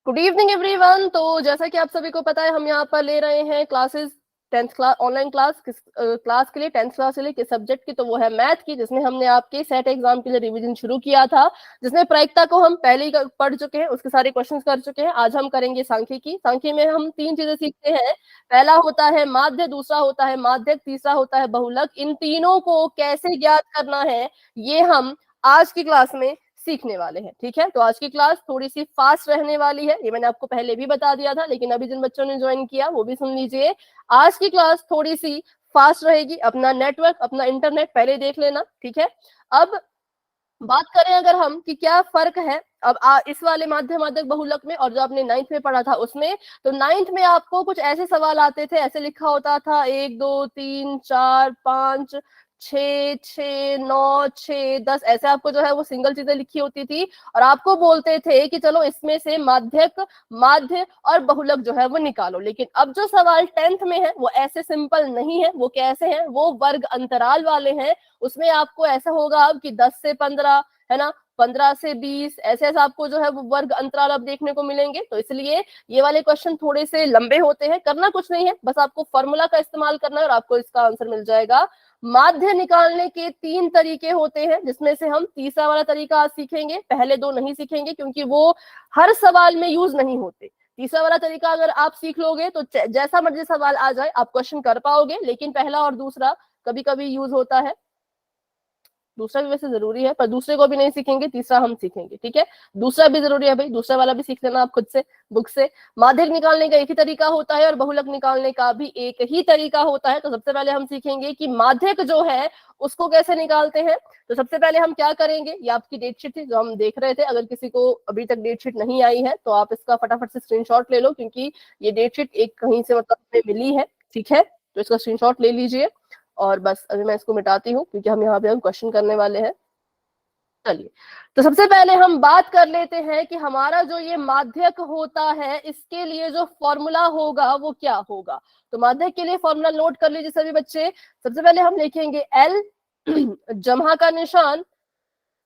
Good evening everyone. तो जैसा कि आप सभी को पता है, हम यहाँ पर ले रहे हैं classes, 10th class online class. किस क्लास के लिए? 10th क्लास के लिए। किस सब्जेक्ट की? तो वो है मैथ की, जिसमें हमने आपके सेट एग्जाम के लिए रिवीजन शुरू किया था, जिसमें प्रायिकता को हम पहले ही पढ़ चुके हैं, उसके सारे क्वेश्चंस कर चुके हैं। आज हम करेंगे सांख्यिकी। सांख्यिकी में हम 3 चीजें सीखते हैं। पहला होता है माध्य, दूसरा होता है माध्यक, तीसरा होता है बहुलक। इन तीनों को कैसे ज्ञात करना है, ये हम आज की क्लास में सीखने वाले हैं। ठीक है, तो आज की क्लास थोड़ी सी फास्ट रहने वाली है, ये मैंने आपको पहले भी बता दिया था, लेकिन अभी जिन बच्चों ने ज्वाइन किया वो भी सुन लीजिए। आज की क्लास थोड़ी सी फास्ट रहेगी। अपना नेटवर्क, अपना इंटरनेट पहले देख लेना। ठीक है, अब बात करें अगर हम कि क्या फर्क है अब इस वाले माध्य, माध्यक, बहुलक में और जो आपने 9th में पढ़ा था उसमें। तो 9th में आपको कुछ ऐसे सवाल आते थे, ऐसे लिखा होता था 1 2 3 4 5 6 6 9 6 10, ऐसे आपको जो है वो सिंगल चीजें लिखी होती थी, और आपको बोलते थे कि चलो इसमें से माध्यक, माध्य और बहुलक जो है वो निकालो। लेकिन अब जो सवाल 10th में है वो ऐसे सिंपल नहीं है। वो कैसे हैं? वो वर्ग अंतराल वाले हैं। उसमें आपको ऐसा होगा अब कि 10 से 15, है ना, 15 से 20, ऐसे ऐसे आपको जो है वो वर्ग अंतराल अब देखने को मिलेंगे। तो इसलिए ये वाले क्वेश्चन थोड़े से लंबे होते हैं। करना कुछ नहीं है, बस आपको फॉर्मूला का इस्तेमाल करना है और आपको इसका आंसर मिल जाएगा। माध्य निकालने के 3 तरीके होते हैं, जिसमें से हम तीसरा वाला तरीका आज सीखेंगे। पहले 2 नहीं सीखेंगे क्योंकि वो हर सवाल में यूज नहीं होते। तीसरा वाला तरीका अगर आप सीख लोगे तो जैसा मर्जी सवाल आ जाए आप क्वेश्चन कर पाओगे, लेकिन पहला और दूसरा कभी कभी यूज होता है। दूसरा भी वैसे जरूरी है, पर दूसरे को भी नहीं सीखेंगे, तीसरा हम सीखेंगे। ठीक है, दूसरा भी जरूरी है भाई, दूसरा वाला भी सीख लेना आप खुद से, बुक से। माध्यक निकालने का एक ही तरीका होता है और बहुलक निकालने का भी एक ही तरीका होता है। तो सबसे पहले हम सीखेंगे कि माध्यक जो है उसको कैसे निकालते हैं। तो सबसे पहले हम क्या करेंगे, ये आपकी डेट शीट थी जो हम देख रहे थे। अगर किसी को अभी तक डेट शीट नहीं आई है तो आप इसका फटाफट से स्क्रीनशॉट ले लो, क्योंकि ये डेट शीट एक कहीं से मतलब मिली है। ठीक है, तो इसका स्क्रीनशॉट ले लीजिए। और बस अभी मैं इसको मिटाती हूँ क्योंकि हम यहाँ पे हम क्वेश्चन करने वाले हैं। चलिए, तो सबसे पहले हम बात कर लेते हैं कि हमारा जो ये माध्यक होता है इसके लिए जो फॉर्मूला होगा वो क्या होगा। तो माध्यक के लिए फॉर्मूला नोट कर लीजिए सभी बच्चे। सबसे पहले हम लिखेंगे L, जमा का निशान,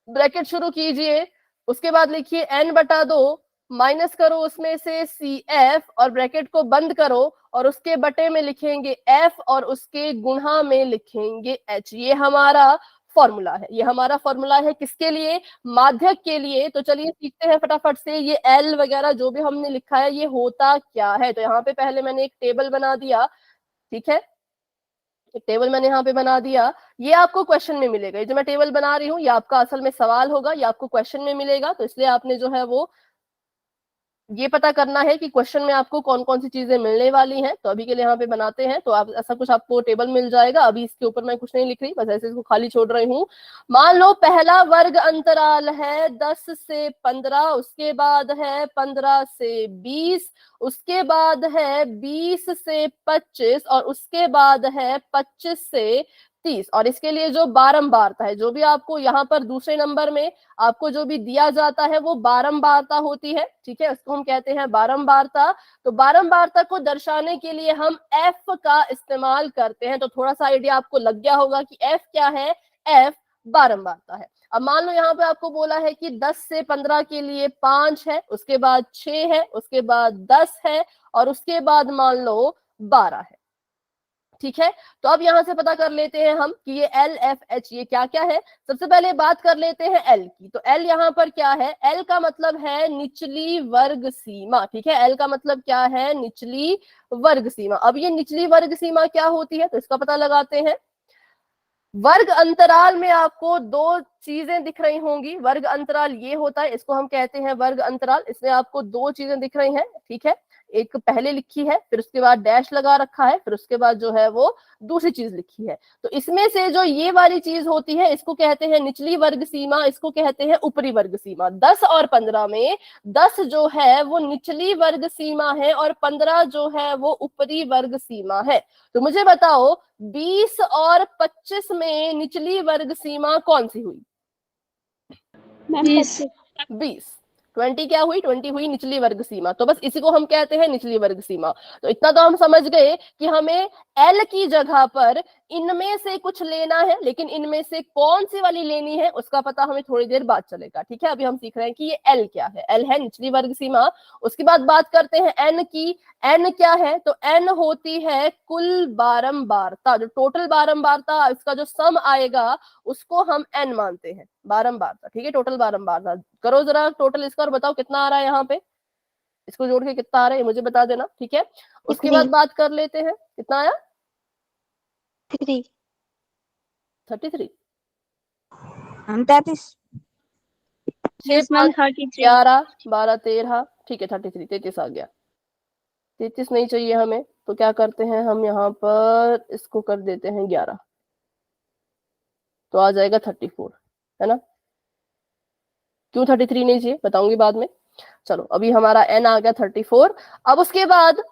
ब्रैकेट शुरू कीजिए, उसके बाद लिखिए n/2, माइनस करो उसमें से CF और ब्रैकेट को बंद करो, और उसके बटे में लिखेंगे F और उसके गुणा में लिखेंगे H। ये हमारा फॉर्मूला है। ये हमारा फॉर्मूला है किसके लिए? माध्यक के लिए। तो चलिए सीखते हैं फटाफट से। ये L वगैरह जो भी हमने लिखा है ये होता क्या है। तो यहाँ पे पहले मैंने एक टेबल बना दिया। ठीक है, एक टेबल मैंने यहाँ पे बना दिया। ये आपको क्वेश्चन में मिलेगा। ये जो मैं टेबल बना रही हूँ ये आपका असल में सवाल होगा, ये आपको क्वेश्चन में मिलेगा। तो इसलिए आपने जो है वो ये पता करना है कि क्वेश्चन में आपको कौन कौन सी चीजें मिलने वाली हैं। तो अभी के लिए यहाँ पे बनाते हैं, तो आप ऐसा कुछ आपको टेबल मिल जाएगा। अभी इसके ऊपर मैं कुछ नहीं लिख रही, बस ऐसे इसको खाली छोड़ रही हूँ। मान लो पहला वर्ग अंतराल है 10 से 15, उसके बाद है 15 से 20, उसके बाद है 20 से 25, और उसके बाद है 25 से 30। और इसके लिए जो बारंबारता है, जो भी आपको यहाँ पर दूसरे नंबर में आपको जो भी दिया जाता है वो बारंबारता होती है। ठीक है, उसको हम कहते हैं बारंबारता। तो बारंबारता को दर्शाने के लिए हम F का इस्तेमाल करते हैं। तो थोड़ा सा आइडिया आपको लग गया होगा कि F क्या है। F बारंबारता है। अब मान लो यहाँ पे आपको बोला है कि 10 से 15 के लिए 5 है, उसके बाद 6 है, उसके बाद 10 है, और उसके बाद मान लो 12 है। ठीक है, तो अब यहां से पता कर लेते हैं हम कि ये LFH ये क्या क्या है। सबसे पहले बात कर लेते हैं L की। तो L यहाँ पर क्या है? L का मतलब है निचली वर्ग सीमा। ठीक है, L का मतलब क्या है? निचली वर्ग सीमा। अब ये निचली वर्ग सीमा क्या होती है तो इसका पता लगाते हैं। वर्ग अंतराल में आपको 2 चीजें दिख रही होंगी। वर्ग अंतराल ये होता है, इसको हम कहते हैं वर्ग अंतराल। इसमें आपको 2 चीजें दिख रही हैं। ठीक है, एक पहले लिखी है, फिर उसके बाद डैश लगा रखा है, फिर उसके बाद जो है वो दूसरी चीज लिखी है। तो इसमें से जो ये वाली चीज होती है इसको कहते हैं निचली वर्ग सीमा, इसको कहते हैं ऊपरी वर्ग सीमा। 10 और 15 में 10 जो है वो निचली वर्ग सीमा है और 15 जो है वो ऊपरी वर्ग सीमा है। तो मुझे बताओ 20 और 25 में निचली वर्ग सीमा कौन सी हुई? 20। 20 क्या हुई? 20 हुई निचली वर्ग सीमा। तो बस इसी को हम कहते हैं निचली वर्ग सीमा। तो इतना तो हम समझ गए कि हमें L की जगह पर इनमें से कुछ लेना है, लेकिन इनमें से कौन सी वाली लेनी है उसका पता हमें थोड़ी देर बाद चलेगा। ठीक है, अभी हम सीख रहे हैं कि ये एल क्या है। एल है निचली वर्ग सीमा। उसके बाद बात करते हैं एन की। एन क्या है, तो एन होती है कुल बारंबारता, जो टोटल बारंबारता इसका जो सम आएगा उसको हम एन मानते हैं, बारंबारता। ठीक है, टोटल बारंबारता। करो जरा टोटल इसका और बताओ कितना आ रहा है यहाँ पे, इसको जोड़ के कितना आ रहा है मुझे बता देना। ठीक है, उसके बाद बात कर लेते हैं कितना आया। 33 33 33 6 5 11 12 13, ठीक है 33 33 आ गया। 33 नहीं चाहिए हमें, तो क्या करते हैं हम यहाँ पर इसको कर देते हैं 11, तो आ जाएगा 34, है ना। क्यों 33 नहीं चाहिए बताऊंगी बाद में। चलो अभी हमारा एन आ गया 34। अब उसके बाद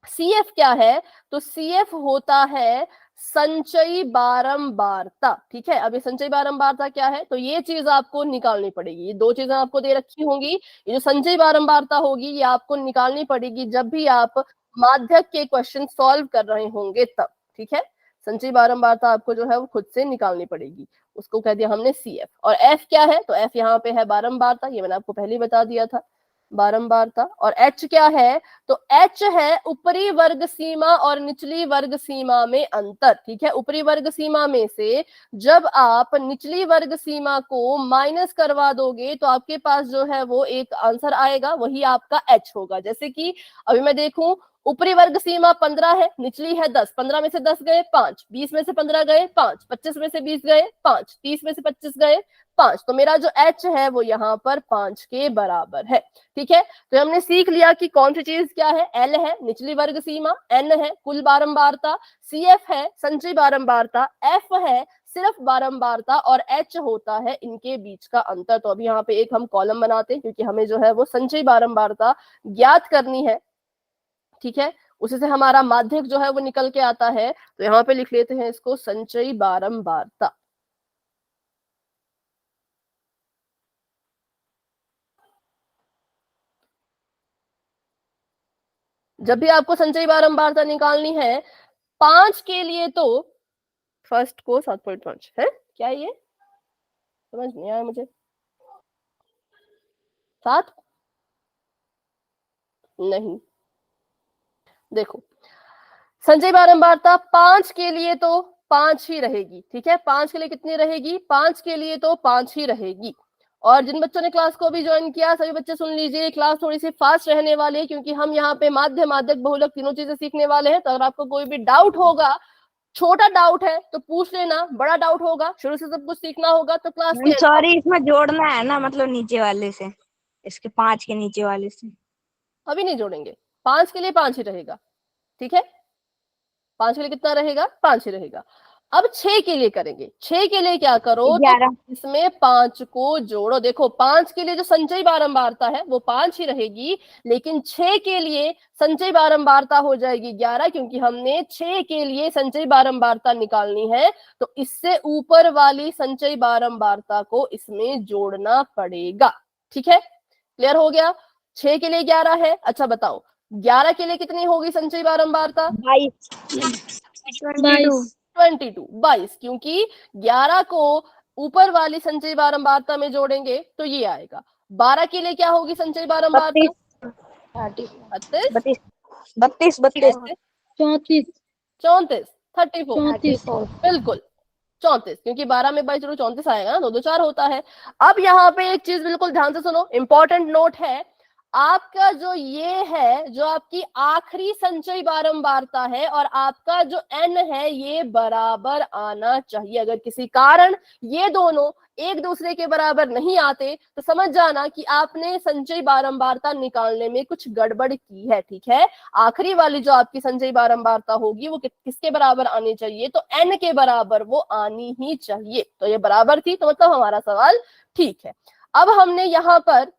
सी एफ क्या है, तो सी एफ होता है संचयी बारंबारता। ठीक है, अब ये संचयी बारंबारता क्या है, तो ये चीज आपको निकालनी पड़ेगी। ये दो चीजें आपको दे रखी होंगी, ये जो संचयी बारंबारता होगी ये आपको निकालनी पड़ेगी जब भी आप माध्यक के क्वेश्चन सॉल्व कर रहे होंगे तब। ठीक है, संचयी बारंबारता आपको जो है वो खुद से निकालनी पड़ेगी। उसको कह दिया हमने सी एफ। और एफ क्या है, तो एफ यहाँ पे है बारंबारता, ये मैंने आपको पहले ही बता दिया था, बारंबारता। और एच क्या है, तो एच है ऊपरी वर्ग सीमा और निचली वर्ग सीमा में अंतर। ठीक है, ऊपरी वर्ग सीमा में से जब आप निचली वर्ग सीमा को माइनस करवा दोगे तो आपके पास जो है वो एक आंसर आएगा, वही आपका एच होगा। जैसे कि अभी मैं देखूं, ऊपरी वर्ग सीमा 15 है, निचली है 10, 15 में से 10 गए 5, 20 में से 15 गए 5, 25 में से 20 गए 5, 30 में से 25 गए 5, तो मेरा जो एच है वो यहाँ पर 5 के बराबर है। ठीक है, तो हमने सीख लिया कि कौन सी चीज क्या है। एल है निचली वर्ग सीमा, एन है कुल बारंबारता, सी एफ है संचयी बारंबारता, एफ है सिर्फ बारंबारता, और एच होता है इनके बीच का अंतर। तो अभी यहाँ पे एक हम कॉलम बनाते हैं क्योंकि हमें जो है वो संचयी बारंबारता ज्ञात करनी है। ठीक है, उसी से हमारा माध्यक जो है वो निकल के आता है। तो यहाँ पे लिख लेते हैं इसको संचयी बारंबारता। जब भी आपको संचयी बारंबारता निकालनी है 5 के लिए, तो फर्स्ट को 7.5 है क्या, ये समझ नहीं आया मुझे। 7 नहीं, देखो संचयी बारंबारता 5 के लिए तो 5 ही रहेगी। ठीक है, 5 के लिए कितनी रहेगी, 5 के लिए तो 5 ही रहेगी। और जिन बच्चों ने क्लास को भी ज्वाइन किया सभी बच्चे सुन लीजिए, क्लास थोड़ी सी फास्ट रहने वाली है क्योंकि हम यहाँ पे माध्य माध्यक बहुलक तीनों चीजें सीखने वाले हैं। तो अगर आपको कोई भी डाउट होगा, छोटा डाउट है तो पूछ लेना, बड़ा डाउट होगा शुरू से सब कुछ सीखना होगा तो क्लास के सॉरी, इसमें जोड़ना है ना, मतलब नीचे वाले से, इसके 5 के नीचे वाले से। अभी नहीं जोड़ेंगे, 5 के लिए 5 ही रहेगा। ठीक है, 5 के लिए कितना रहेगा, 5 ही रहेगा। अब 6 के लिए करेंगे। 6 के लिए क्या करो, तो 11 इसमें 5 को जोड़ो। देखो 5 के लिए जो संचयी बारंबारता है वो 5 ही रहेगी, लेकिन 6 के लिए संचयी बारंबारता हो जाएगी 11, क्योंकि हमने 6 के लिए संचयी बारंबारता निकालनी है। तो इससे ऊपर वाली संचयी बारंबारता को इसमें जोड़ना पड़ेगा। ठीक है, क्लियर हो गया। 6 के लिए 11 है, अच्छा बताओ 11 के लिए कितनी होगी संचयी बारंबारता, 22, क्योंकि 11 को ऊपर वाली संचयी बारंबारता में जोड़ेंगे तो ये आएगा। 12 के लिए क्या होगी संचयी बारंबारता, 32 32 34 बिल्कुल 34, क्योंकि 12 में 22 34 आएगा ना, 2 2 4 होता है। अब यहाँ पे एक चीज बिल्कुल ध्यान से सुनो, इंपॉर्टेंट नोट है। आपका जो ये है, जो आपकी आखिरी संचयी बारंबारता है और आपका जो एन है ये बराबर आना चाहिए। अगर किसी कारण ये दोनों एक दूसरे के बराबर नहीं आते तो समझ जाना कि आपने संचयी बारंबारता निकालने में कुछ गड़बड़ की है। ठीक है, आखिरी वाली जो आपकी संचयी बारंबारता होगी वो किसके बराबर आनी चाहिए, तो एन के बराबर वो आनी ही चाहिए। तो ये बराबर थी तो मतलब हमारा सवाल ठीक है। अब हमने यहाँ पर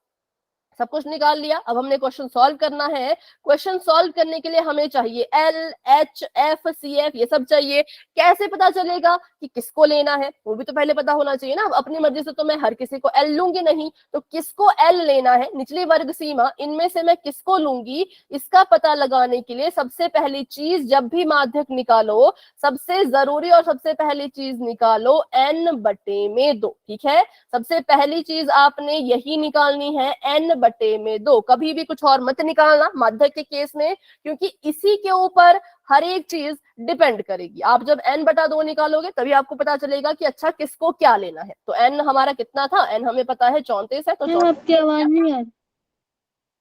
सब कुछ निकाल लिया। अब हमने क्वेश्चन सॉल्व करना है। क्वेश्चन सॉल्व करने के लिए हमें चाहिए एल, एच, एफ, सी, एफ, ये सब चाहिए। कैसे पता चलेगा कि किसको लेना है, वो भी तो पहले पता होना चाहिए ना। अब अपनी मर्जी से तो मैं हर किसी को एल लूंगी नहीं, तो किसको एल लेना है, निचली वर्ग सीमा, इनमें से मैं किसको लूंगी, इसका पता लगाने के लिए सबसे पहली चीज, जब भी माध्यक निकालो सबसे जरूरी और सबसे पहली चीज निकालो n/2। ठीक है, सबसे पहली चीज आपने यही निकालनी है, n/2। कभी भी कुछ और मत निकालना माध्यक के केस में, क्योंकि इसी के ऊपर हर एक चीज डिपेंड करेगी। आप जब n/2 निकालोगे तभी आपको पता चलेगा कि अच्छा किसको क्या लेना है। तो n हमारा कितना था, n हमें पता है 34 है, तो 34 आपकी आवाज नहीं आ रही।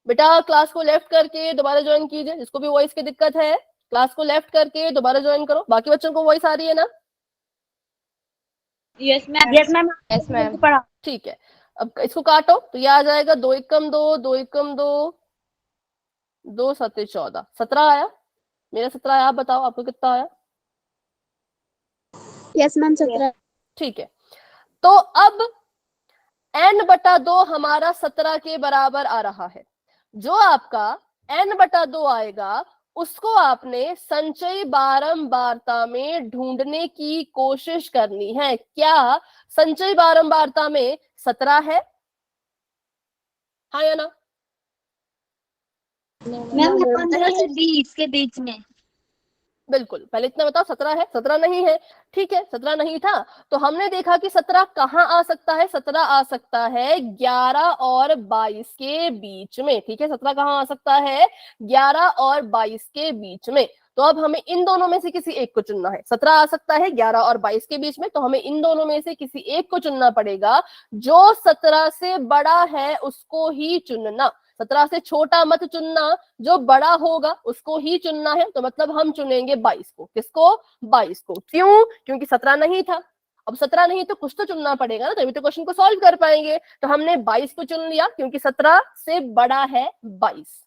बेटा क्लास को लेफ्ट करके दोबारा ज्वाइन कीजिए, जिसको भी वॉइस की दिक्कत है क्लास को लेफ्ट करके दोबारा ज्वाइन करो। बाकी बच्चों को वॉइस आ रही है ना? Yes ma'am. Yes ma'am. ठीक है, अब इसको काटो तो ये आ जाएगा 2 एकम 2, 2 एकम 2, 2 सत्ते 14, 17 आया। मेरा 17 आया, आप बताओ आपको कितना आया? Yes ma'am 17। ठीक है, तो अब n/2 हमारा 17 के बराबर आ रहा है। जो आपका n/2 आएगा उसको आपने संचयी बारंबारता में ढूंढने की कोशिश करनी है। क्या संचयी बारंबारता में 17 है? हाँ या ना? मैम 15 से 20 के बीच में। बिल्कुल, पहले इतना बताओ 17 है? 17 नहीं है। ठीक है, 17 नहीं था तो हमने देखा कि 17 कहाँ आ सकता है, 17 आ सकता है 11 और 22 के बीच में। ठीक है, 17 कहाँ आ सकता है, 11 और 22 के बीच में। तो अब हमें इन दोनों में से किसी एक को चुनना है। 17 आ सकता है 11 और 22 के बीच में, तो हमें इन दोनों में से किसी एक को चुनना पड़ेगा। जो 17 से बड़ा है उसको ही चुनना, 17 से छोटा मत चुनना, जो बड़ा होगा उसको ही चुनना है। तो मतलब हम चुनेंगे 22 को। किसको? 22 को। क्यों? क्योंकि 17 नहीं था। अब 17 नहीं तो कुछ तो चुनना पड़ेगा ना, तभी तो क्वेश्चन को सॉल्व कर पाएंगे। तो हमने 22 को चुन लिया क्योंकि 17 से बड़ा है 22।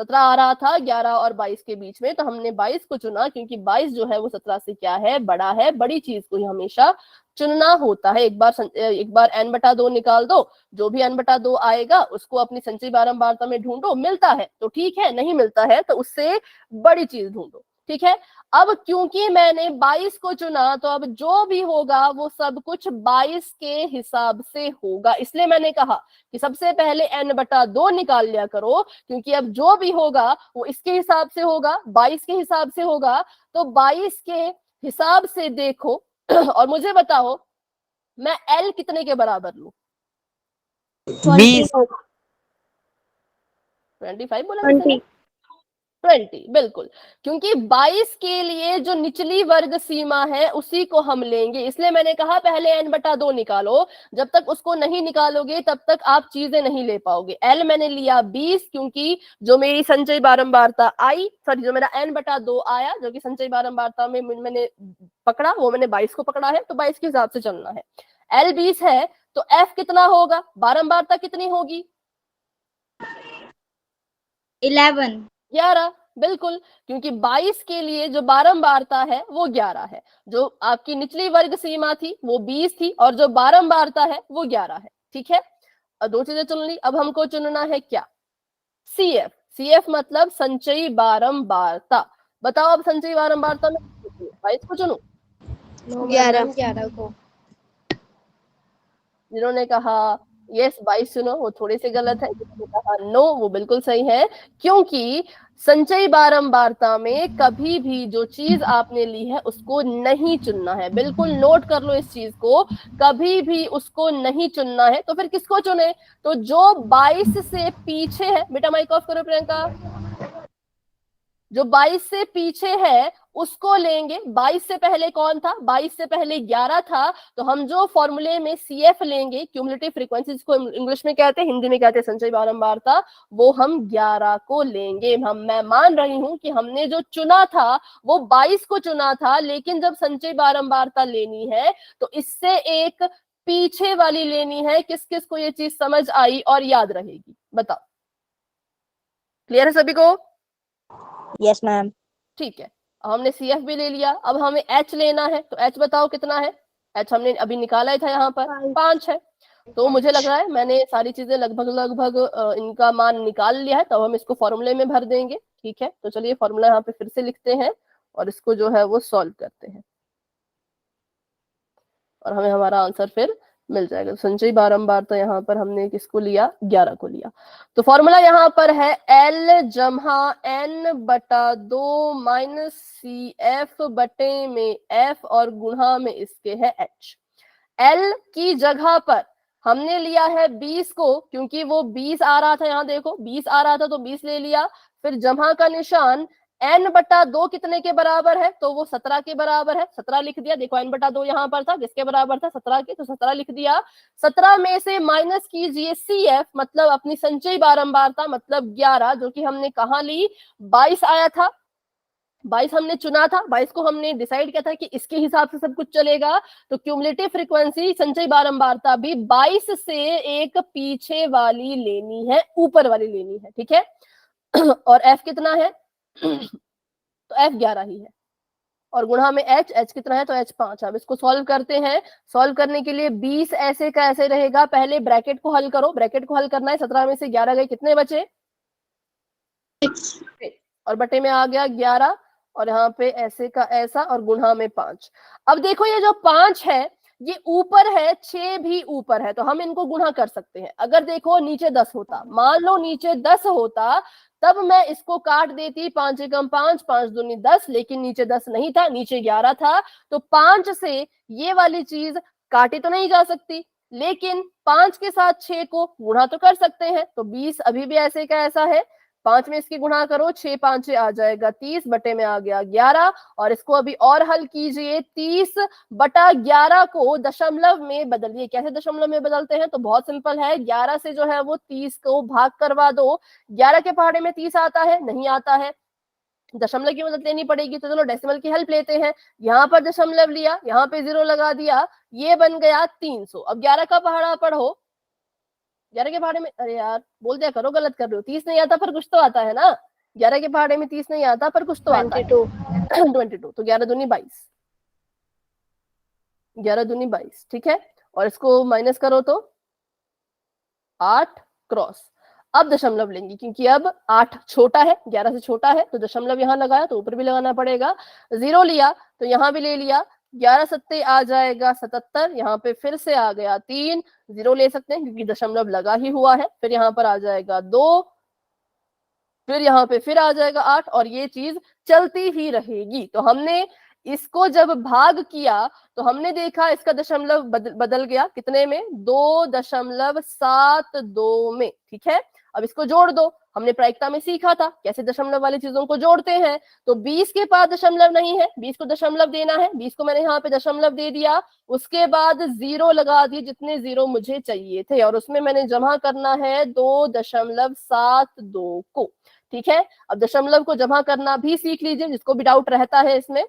17 आ रहा था 11 और 22 के बीच में, तो हमने 22 को चुना क्योंकि 22 जो है वो 17 से क्या है, बड़ा है। बड़ी चीज को ही हमेशा चुनना होता है। एक बार n/2 निकाल दो, जो भी n/2 आएगा उसको अपनी संचयी बारंबारता में ढूंढो, मिलता है तो ठीक है, नहीं मिलता है तो उससे बड़ी चीज ढूंढो। ठीक है, अब क्योंकि मैंने 22 को चुना तो अब जो भी होगा वो सब कुछ 22 के हिसाब से होगा। इसलिए मैंने कहा कि सबसे पहले n/2 निकाल लिया करो, क्योंकि अब जो भी होगा वो इसके हिसाब से होगा, 22 के हिसाब से होगा। तो 22 के हिसाब से देखो और मुझे बताओ मैं L कितने के बराबर लूं? 20। 25 बोला किसी ने? 20, बिल्कुल, क्योंकि 22 के लिए जो निचली वर्ग सीमा है उसी को हम लेंगे। इसलिए मैंने कहा पहले n/2 निकालो, जब तक उसको नहीं निकालोगे तब तक आप चीजें नहीं ले पाओगे। L मैंने लिया 20 क्योंकि जो मेरी संचयी बारंबारता आई, सॉरी जो मेरा n/2 आया जो कि संचयी बारंबारता में मैंने पकड़ा, वो मैंने 22 को पकड़ा है, तो 22 के हिसाब से चलना है। L 20 है तो F कितना होगा, बारंबारता कितनी होगी? 11। बिल्कुल, क्योंकि 22 के लिए जो बारंबारता है वो 11 है। जो आपकी निचली वर्ग सीमा थी वो 20 थी और जो बारंबारता है वो 11 है। ठीक है, और दो चीजें चुन ली। अब हमको चुनना है क्या? CF। CF मतलब संचयी बारंबारता। बताओ अब संचयी बारंबारता में 22 को चुनूं? 11 को। जिन्होंने कहा यस 22 चुनो वो थोड़े से गलत है, जिन्होंने कहा नो वो बिल्कुल सही है। क्योंकि संचयी बारंबारता में कभी भी जो चीज आपने ली है उसको नहीं चुनना है। बिल्कुल नोट कर लो इस चीज को, कभी भी उसको नहीं चुनना है। तो फिर किसको चुने? तो जो 22 से पीछे है, बेटा माइक ऑफ करो प्रियंका, जो 22 से पीछे है उसको लेंगे। 22 से पहले कौन था? 22 से पहले 11 था, तो हम जो फॉर्मूले में CF लेंगे, क्यूमुलेटिव फ्रीक्वेंसी जिसको इंग्लिश में कहते हैं, हिंदी में कहते हैं संचयी बारंबारता, वो हम 11 को लेंगे। मैं मान रही हूं कि हमने जो चुना था वो 22 को चुना था, लेकिन जब संचयी बारंबारता लेनी है तो इससे एक पीछे वाली लेनी है। किस किस को ये चीज समझ आई और याद रहेगी, बताओ? क्लियर है सभी को? Yes ma'am. ठीक है, हमने CF भी ले लिया, अब हमें H लेना है। तो H बताओ कितना है? H हमने अभी निकाला ही था, यहाँ पर 5 है। तो मुझे लग रहा है मैंने सारी चीजें लगभग लगभग इनका मान निकाल लिया है, तो हम इसको फॉर्मूले में भर देंगे। ठीक है, तो चलिए फॉर्मूला यहाँ पे फिर से लिखते हैं और इसको जो है वो सॉल्व करते हैं और हमें हमारा आंसर फिर मिल जाएगा। तो संचयी बारंबार तो यहाँ पर हमने किसको लिया, 11 को लिया। तो फॉर्मूला यहाँ पर है L जमा N/2 माइनस CF बटे में F और गुणा में इसके है H। L की जगह पर हमने लिया है 20 को, क्योंकि वो 20 आ रहा था, यहाँ देखो 20 आ रहा था तो 20 ले लिया। फिर जमा का निशान, N/2 कितने के बराबर है, तो वो 17 के बराबर है, 17 लिख दिया। देखो N/2 यहाँ पर था, किसके बराबर था, 17 के, तो 17 लिख दिया। 17 में से माइनस कीजिए CF, मतलब अपनी संचयी बारंबारता, मतलब 11, जो कि हमने कहाँ ली, 22 आया था, 22 हमने चुना था, 22 को हमने डिसाइड किया था कि इसके हिसाब से सब कुछ चलेगा। तो क्यूमुलेटिव फ्रीक्वेंसी संचयी बारंबारता भी 22 से एक पीछे वाली लेनी है, ऊपर वाली लेनी है। ठीक है, और F कितना है, तो F 11 ही है, और गुणा में H कितना है, तो H 5। अब इसको सॉल्व करते हैं। सॉल्व करने के लिए 20 ऐसे का ऐसे रहेगा, पहले ब्रैकेट को हल करो, ब्रैकेट को हल करना है। 17 में से 11 गए, कितने बचे, और बटे में आ गया 11, और यहाँ पे ऐसे का ऐसा और गुणा में 5। अब देखो ये जो 5 है ये ऊपर है, 6 भी ऊपर है, तो हम इनको गुणा कर सकते हैं। अगर देखो नीचे 10 होता, मान लो नीचे 10 होता, तब मैं इसको काट देती, 5 एकम 5, 5 दूनी 10, लेकिन नीचे 10 नहीं था, नीचे 11 था। तो 5 से ये वाली चीज काटी तो नहीं जा सकती, लेकिन 5 के साथ 6 को गुणा तो कर सकते हैं। तो 20 अभी भी ऐसे का ऐसा है, 5 में इसकी गुणा करो, 6 5 आ जाएगा 30, बटे में आ गया 11। और इसको अभी और हल कीजिए, 30/11 को दशमलव में बदलिए। कैसे दशमलव में बदलते हैं, तो बहुत सिंपल है, 11 से जो है वो 30 को भाग करवा दो। 11 के पहाड़े में 30 आता है, नहीं आता है, दशमलव की मदद लेनी पड़ेगी। तो चलो डेसिमल की हेल्प लेते हैं, यहाँ पर दशमलव लिया, यहाँ पे 0 लगा दिया, ये बन गया 300। अब 11 का पहाड़ा पढ़ो, 11 के पहाड़े में, अरे यार बोल दिया करो, गलत कर रहे हो, 30 नहीं आता पर कुछ तो आता है ना, 11 के पहाड़े में 30 नहीं आता पर कुछ तो आता है, 22। तो 11 दूनी 22, 11 दूनी 22। ठीक है, और इसको माइनस करो तो 8 क्रॉस। अब दशमलव लेंगे, क्योंकि अब 8 छोटा है, 11 से छोटा है, तो दशमलव यहाँ लगाया तो ऊपर भी लगाना पड़ेगा। 0 लिया तो यहाँ भी ले लिया, 11 सत्ते आ जाएगा 77, यहाँ पे फिर से आ गया 3, 0 ले सकते हैं क्योंकि दशमलव लगा ही हुआ है। फिर यहाँ पर आ जाएगा 2, फिर यहाँ पे फिर आ जाएगा 8, और ये चीज चलती ही रहेगी। तो हमने इसको जब भाग किया तो हमने देखा इसका दशमलव बदल गया, कितने में, 2.72 में। ठीक है, अब इसको जोड़ दो, हमने प्रायिकता में सीखा था कैसे दशमलव वाली चीजों को जोड़ते हैं। तो 20 के पास दशमलव नहीं है, 20 को दशमलव देना है, 20 को मैंने यहाँ पे दशमलव दे दिया, उसके बाद 0 लगा दिए जितने 0 मुझे चाहिए थे, और उसमें मैंने जमा करना है 2.72 को। ठीक है, अब दशमलव को जमा करना भी सीख लीजिए, जिसको भी डाउट रहता है इसमें।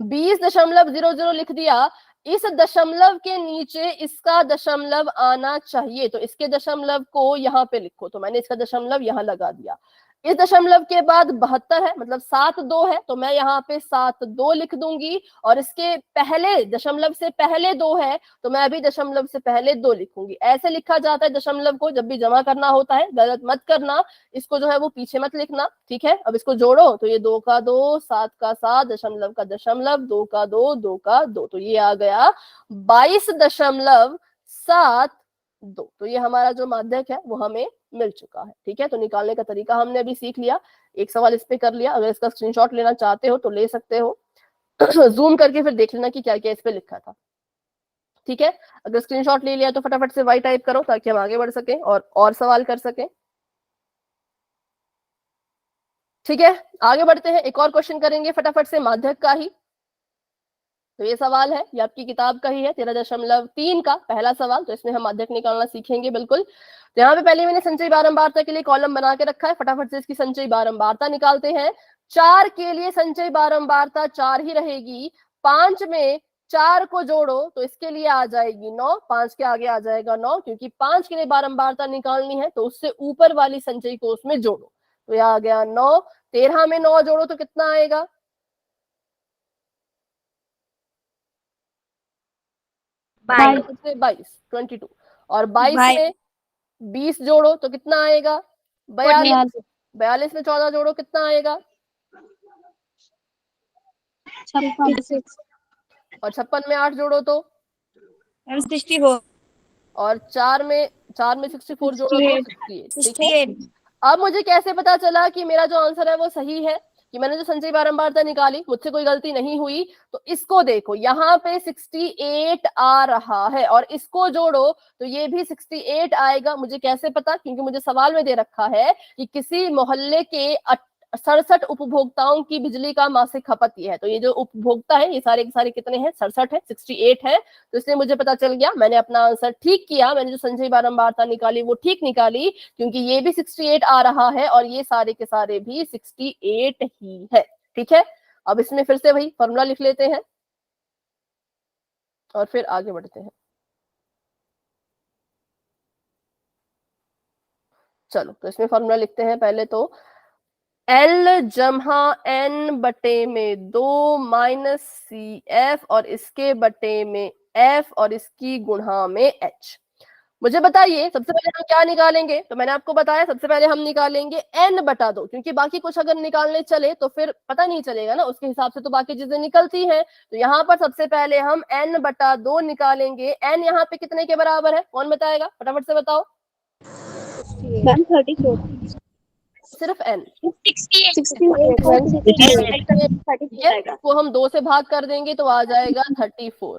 20.00 लिख दिया, इस दशमलव के नीचे इसका दशमलव आना चाहिए, तो इसके दशमलव को यहाँ पे लिखो, तो मैंने इसका दशमलव यहाँ लगा दिया। इस दशमलव के बाद 72 है, मतलब 7 2 है, तो मैं यहाँ पे 7 2 लिख दूंगी, और इसके पहले दशमलव से पहले 2 है, तो मैं अभी दशमलव से पहले 2 लिखूंगी। ऐसे लिखा जाता है दशमलव को, जब भी जमा करना होता है, गलत मत करना, इसको जो है वो पीछे मत लिखना। ठीक है, अब इसको जोड़ो, तो ये 2 का 2, 7 का 7, दशमलव का दशमलव, 2 का 2, 2 का 2, तो ये आ गया 22.72। तो ये हमारा जो माध्यक है वो हमें मिल चुका है। ठीक है, तो निकालने का तरीका हमने अभी सीख लिया, एक सवाल इस पे कर लिया। अगर इसका स्क्रीनशॉट लेना चाहते हो तो ले सकते हो, जूम करके फिर देख लेना कि क्या क्या इस पे लिखा था। ठीक है, अगर स्क्रीनशॉट ले लिया तो फटाफट से वाई टाइप करो ताकि हम आगे बढ़ सके और सवाल कर सके। ठीक है, आगे बढ़ते हैं, एक और क्वेश्चन करेंगे फटाफट से माध्यक का ही। तो ये सवाल है, ये आपकी किताब का ही है, 13.3 का पहला सवाल। तो इसमें हम माध्यक निकालना सीखेंगे बिल्कुल। तो यहाँ पे पहले मैंने संचयी बारंबारता के लिए कॉलम बना के रखा है, फटाफट से इसकी संचयी बारंबारता निकालते हैं। 4 के लिए संचयी बारंबारता 4 ही रहेगी, 5 में 4 को जोड़ो तो इसके लिए आ जाएगी 9, 5 के आगे आ जाएगा 9, क्योंकि 5 के लिए बारंबारता निकालनी है तो उससे ऊपर वाली संचयी को उसमें जोड़ो, तो यह आ गया 9। 13 में 9 जोड़ो तो कितना आएगा, 1 से 22, 22, और 22 में 20 जोड़ो तो कितना आएगा? 42, 42 में 14 जोड़ो कितना आएगा? 56, और 56 में 8 जोड़ो तो, 64, और 4 में 64 जोड़ो तो 68, ठीक है। 68, अब मुझे कैसे पता चला कि मेरा जो आंसर है वो सही है, कि मैंने जो संचयी बारंबारता निकाली मुझसे कोई गलती नहीं हुई? तो इसको देखो, यहाँ पे 68 आ रहा है और इसको जोड़ो तो ये भी 68 आएगा। मुझे कैसे पता? क्योंकि मुझे सवाल में दे रखा है कि किसी मोहल्ले के 67 उपभोक्ताओं की बिजली का मासिक खपत ये है। तो ये जो उपभोक्ता है ये सारे के सारे कितने हैं? 67 है, 68 है। तो इसलिए मुझे पता चल गया, मैंने अपना आंसर ठीक किया, मैंने जो संचयी बारंबारता निकाली वो ठीक निकाली, क्योंकि ये भी 68 आ रहा है और ये सारे के सारे भी 68 ही है। ठीक है, अब इसमें फिर से वही फॉर्मूला लिख लेते हैं और फिर आगे बढ़ते हैं। चलो, तो इसमें फॉर्मूला लिखते हैं पहले तो, L जमा N बटे में 2 माइनस CF और इसके बटे में F और इसकी गुणा में H। मुझे बताइए सबसे पहले हम क्या निकालेंगे? तो मैंने आपको बताया सबसे पहले हम निकालेंगे N बटा 2, क्योंकि बाकी कुछ अगर निकालने चले तो फिर पता नहीं चलेगा ना, उसके हिसाब से तो बाकी चीजें निकलती हैं। तो यहाँ पर सबसे पहले हम N बटा 2 निकालेंगे। N यहाँ पे कितने के बराबर है? कौन बताएगा? फटाफट से बताओ। 34, सिर्फ N, 68, ठीक है, इसको हम 2 से भाग कर देंगे तो आ जाएगा 34।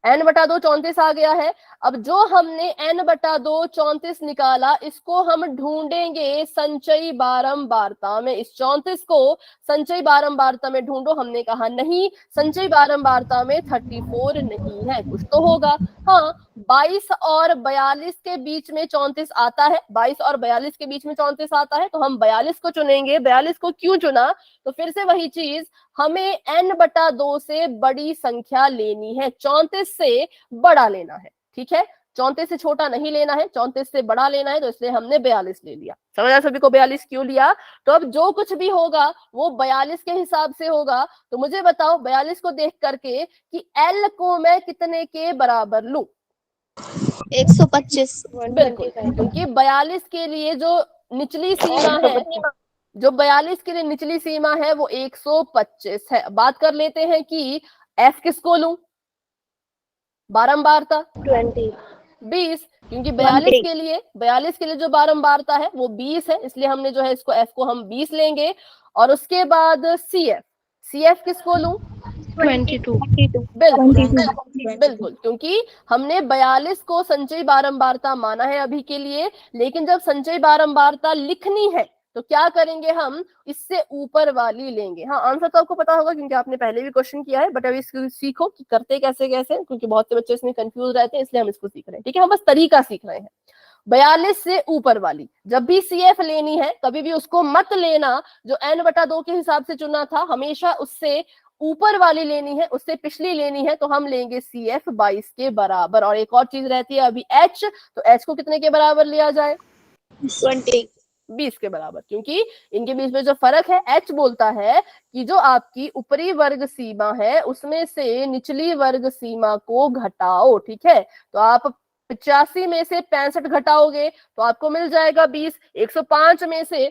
N बटा 2 34 आ गया है। अब जो हमने N बटा 2 34 निकाला, इसको हम ढूंढेंगे संचयी बारंबारता में। इस 34 को संचयी बारंबारता में ढूंढो। हमने कहा नहीं, संचयी बारंबारता में 34 नहीं है, कुछ तो होगा। हाँ, 22 और 42 के बीच में 34 आता है, 22 और 42 के बीच में 34 आता है, तो हम 42 को चुनेंगे। 42 को क्यों चुना? तो फिर से वही चीज, हमें N बटा 2 से बड़ी संख्या लेनी है, 34 से बड़ा लेना है। ठीक है, 34 से छोटा नहीं लेना है, 34 से बड़ा लेना है, तो इसलिए हमने 42 ले लिया। समझ आया सभी को 42 क्यों लिया? तो अब जो कुछ भी होगा वो 42 के हिसाब से होगा। तो मुझे बताओ 42 को देख करके कि L को मैं कितने के बराबर लूं? 125, बिल्कुल, क्योंकि 42 के लिए जो निचली सीमा है, जो 42 के लिए निचली सीमा है वो 125 है। बात कर लेते हैं कि F किसको लूं? बारंबारता 20, क्योंकि 42 के लिए जो बारंबारता है वो 20 है, इसलिए हमने जो है इसको F को हम 20 लेंगे। और उसके बाद CF किसको लूं? 22, बिल्कुल, क्योंकि हमने 42 को संचयी बारंबारता माना है अभी के लिए, लेकिन जब संचयी बारंबारता लिखनी है तो क्या करेंगे? हम इससे ऊपर वाली लेंगे। हाँ, आंसर तो आपको पता होगा क्योंकि आपने पहले भी क्वेश्चन किया है, बट अभी इसको सीखो कि करते कैसे कैसे, क्योंकि बहुत से बच्चे इसमें कंफ्यूज रहते हैं, इसलिए हम इसको सीख रहे हैं। ठीक है, हम बस तरीका सीख रहे हैं। 42 से ऊपर वाली जब भी CF लेनी है, कभी भी उसको मत लेना जो N बटा 2 के हिसाब से चुना था, हमेशा उससे ऊपर वाली लेनी है, उससे पिछली लेनी है। तो हम लेंगे CF 22 के बराबर। और एक और चीज रहती है अभी H, तो H को कितने के बराबर लिया जाए? 20 के बराबर, क्योंकि इनके बीच में जो फर्क है, H बोलता है कि जो आपकी ऊपरी वर्ग सीमा है उसमें से निचली वर्ग सीमा को घटाओ। ठीक है, तो आप 85 में से 65 घटाओगे तो आपको मिल जाएगा 20। 105 में से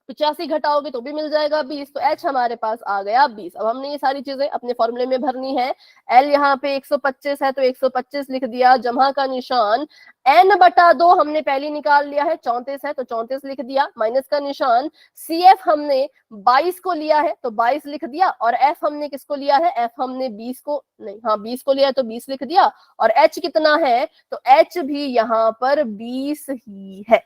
85 घटाओगे तो भी मिल जाएगा 20। तो H हमारे पास आ गया 20। अब हमने ये सारी चीजें अपने फॉर्मूले में भरनी है। L यहाँ पे 125 है तो 125 लिख दिया, जमा का निशान। N बटा 2 हमने पहले निकाल लिया है, 34 है तो 34 लिख दिया, माइनस का निशान। CF हमने 22 को लिया है तो 22 लिख दिया, और F हमने किसको लिया है? F हमने 20 को नहीं, हाँ 20 को लिया है तो 20 लिख दिया। और H कितना है? तो H भी यहाँ पर 20 ही है।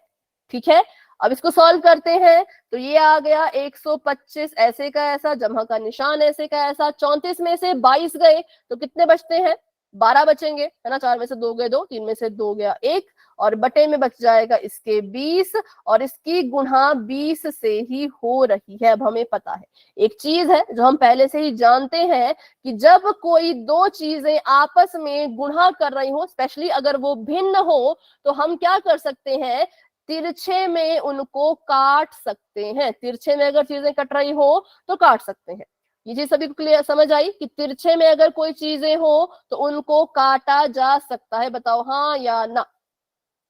ठीक है, अब इसको सॉल्व करते हैं तो ये आ गया 125 ऐसे का ऐसा, जमा का निशान ऐसे का ऐसा। 34 में से 22 गए तो कितने बचते हैं? 12 बचेंगे, है ना। 4 में से 2 गए 2, 3 में से 2 गया 1, और बटे में बच जाएगा इसके 20, और इसकी गुणा 20 से ही हो रही है। अब हमें पता है एक चीज है जो हम पहले से ही जानते हैं कि जब कोई दो चीजें आपस में गुणा कर रही हो, स्पेशली अगर वो भिन्न हो, तो हम क्या कर सकते हैं? तिरछे में उनको काट सकते हैं। तिरछे में अगर चीजें कट रही हो तो काट सकते हैं। ये चीज सभी को क्लियर समझ आई कि तिरछे में अगर कोई चीजें हो तो उनको काटा जा सकता है, बताओ हाँ या ना।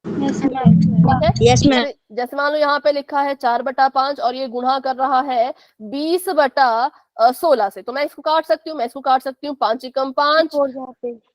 ठीक है, यस मैम। जैसे मान लो यहाँ पे लिखा है 4/5 और ये गुणा कर रहा है 20/16 से, तो मैं इसको काट सकती हूँ, मैं इसको काट सकती हूँ, 5 एकम 5,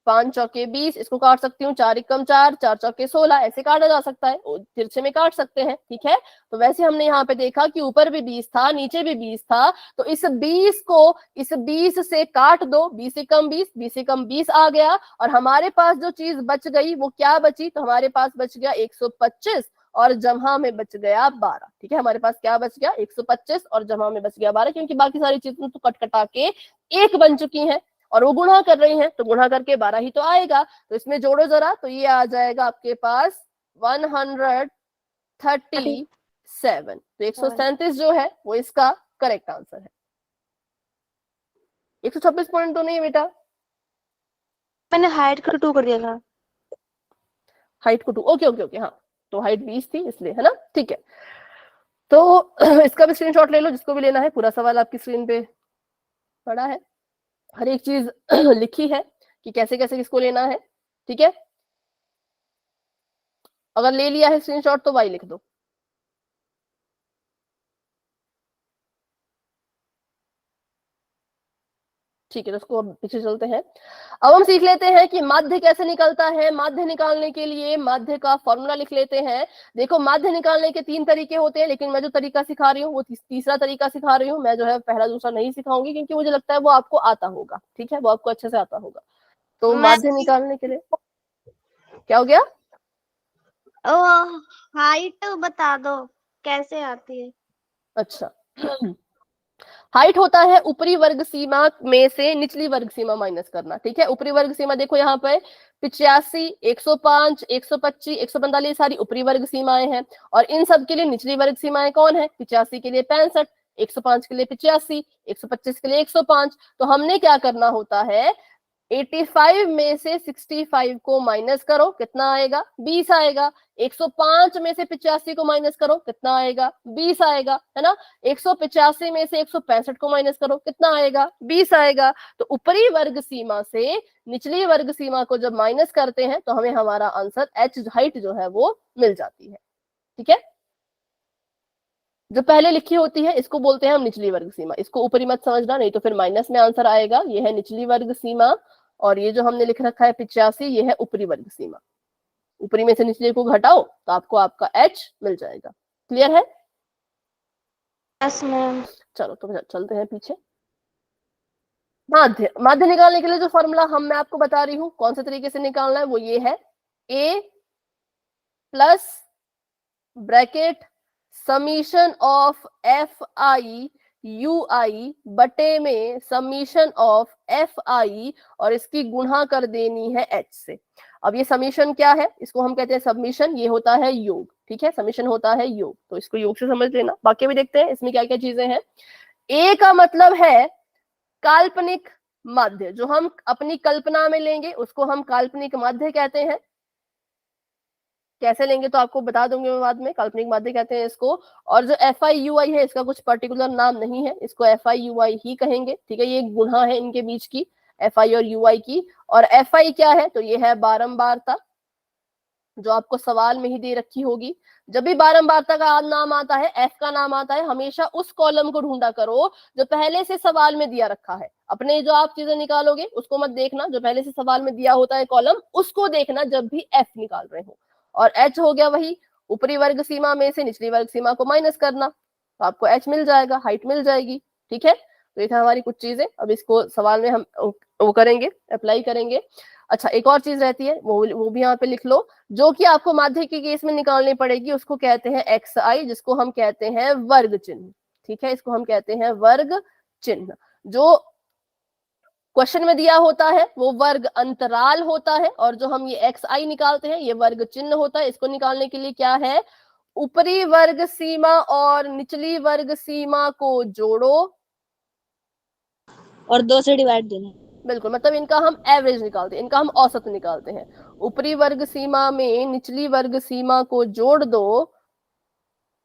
5 चौके 20, इसको काट सकती हूँ 4 एकम 4, 4 चौके 16, ऐसे काटा जा सकता है, तिरछे में काट सकते हैं। ठीक है, तो वैसे हमने यहाँ पे देखा कि ऊपर भी 20 था, नीचे भी 20 था, तो इस 20 को इस 20 से काट दो, 20 एकम 20, 20 एकम 20 आ गया, और हमारे पास जो चीज बच गई वो क्या बची, तो हमारे पास बच गया 125 और जमा में बच गया 12। ठीक है, हमारे पास क्या बच गया 125 और जमा में बच गया 12, क्योंकि बाकी सारी चीजें तो कट कटा के एक बन चुकी हैं और वो गुणा कर रही हैं, तो गुणा करके 12 ही तो आएगा। तो इसमें जोड़ो जरा, तो ये आ जाएगा आपके पास 137। तो 137 जो है वो इसका करेक्ट आंसर है। 126 पॉइंट तो नहीं बेटा, मैंने हाइट को 2 कर दिया था। हाइट को 2, ओके ओके ओके, हाँ तो हाइट 20 थी इसलिए, है ना। ठीक है, तो इसका भी स्क्रीनशॉट ले लो जिसको भी लेना है, पूरा सवाल आपकी स्क्रीन पे पड़ा है, हर एक चीज लिखी है कि कैसे कैसे किसको लेना है। ठीक है, अगर ले लिया है स्क्रीनशॉट तो वाई लिख दो। ठीक है, तो उसको पीछे चलते हैं। अब हम सीख लेते हैं कि माध्य कैसे निकलता है। माध्य निकालने के लिए माध्य का फॉर्मूला लिख लेते हैं। देखो, माध्य निकालने के 3 तरीके होते हैं, लेकिन मैं जो तरीका सिखा रही हूँ वो तीसरा तरीका सिखा रही हूँ। मैं जो है पहला दूसरा नहीं सिखाऊंगी, क्योंकि मुझे लगता है वो आपको आता होगा। ठीक है, वो आपको अच्छे से आता होगा। तो माध्य निकालने के लिए क्या हो गया, हाइट बता दो कैसे आती है। अच्छा हाइट होता है ऊपरी वर्ग सीमा में से निचली वर्ग सीमा माइनस करना। ठीक है, ऊपरी वर्ग सीमा देखो यहाँ पे 85, 105, 125, 145 सारी ऊपरी वर्ग सीमाएं हैं, और इन सब के लिए निचली वर्ग सीमाएं कौन है, 85 के लिए 65, 105 के लिए 85, 125 के लिए 105। तो हमने क्या करना होता है, 85 में से 65 को माइनस करो, कितना आएगा, 20 आएगा। 105 में से 85 को माइनस करो, कितना आएगा, 20 आएगा, है ना। 185 में से 165 को माइनस करो, कितना आएगा, 20 आएगा। तो ऊपरी वर्ग सीमा से निचली वर्ग सीमा को जब माइनस करते हैं तो हमें हमारा आंसर एच हाइट जो है वो मिल जाती है। ठीक है, जो पहले लिखी होती है इसको बोलते हैं हम निचली वर्ग सीमा, इसको ऊपरी मत समझना, नहीं तो फिर माइनस में आंसर आएगा। ये है निचली वर्ग सीमा, और ये जो हमने लिख रखा है 85, ये है ऊपरी वर्ग सीमा। ऊपरी में से निचले को घटाओ तो आपको आपका एच मिल जाएगा। क्लियर है, यस मैम। चलो तो चलते हैं पीछे। माध्य, माध्य निकालने के लिए जो फॉर्मूला मैं आपको बता रही हूँ कौन से तरीके से निकालना है, वो ये है, a plus bracket summation of F I U I बटे में समीशन ऑफ एफ आई, और इसकी गुणा कर देनी है एच से। अब ये समीशन क्या है, इसको हम कहते हैं सबमिशन, ये होता है योग। ठीक है, समीशन होता है योग, तो इसको योग से समझ लेना। बाकी भी देखते हैं इसमें क्या क्या चीजें हैं। ए का मतलब है काल्पनिक माध्य, जो हम अपनी कल्पना में लेंगे उसको हम काल्पनिक माध्य कहते हैं। कैसे लेंगे तो आपको बता दूंगी मैं बाद में, काल्पनिक माध्य कहते हैं इसको। और जो एफ आई यू आई है, इसका कुछ पर्टिकुलर नाम नहीं है, इसको एफ आई यू आई ही कहेंगे। ठीक है, ये गुणा है इनके बीच की, एफ आई और यू आई की। और एफ आई क्या है, तो ये है बारंबारता, जो आपको सवाल में ही दे रखी होगी। जब भी बारंबारता का नाम आता है, एफ का नाम आता है, हमेशा उस कॉलम को ढूंढा करो जो पहले से सवाल में दिया रखा है। अपने जो आप चीजें निकालोगे उसको मत देखना, जो पहले से सवाल में दिया होता है कॉलम उसको देखना जब भी एफ निकाल रहे हो। और एच हो गया वही ऊपरी वर्ग सीमा में से निचली वर्ग सीमा को माइनस करना, तो आपको एच मिल जाएगा, हाइट मिल जाएगी। ठीक है, तो ये था हमारी कुछ चीजें। अब इसको सवाल में हम वो करेंगे, अप्लाई करेंगे। अच्छा, एक और चीज रहती है, वो भी यहाँ पे लिख लो, जो कि आपको माध्य के केस में निकालनी पड़ेगी, उसको कहते हैं एक्स आई, जिसको हम कहते हैं वर्ग चिन्ह। ठीक है, इसको हम कहते हैं वर्ग चिन्ह। जो क्वेश्चन में दिया होता है वो वर्ग अंतराल होता है, और जो हम ये एक्स आई निकालते हैं ये वर्ग चिन्ह होता है। इसको निकालने के लिए क्या है, ऊपरी वर्ग सीमा और निचली वर्ग सीमा को जोड़ो और 2 से डिवाइड देना। बिल्कुल, मतलब इनका हम एवरेज निकालते हैं, इनका हम औसत निकालते हैं। ऊपरी वर्ग सीमा में निचली वर्ग सीमा को जोड़ दो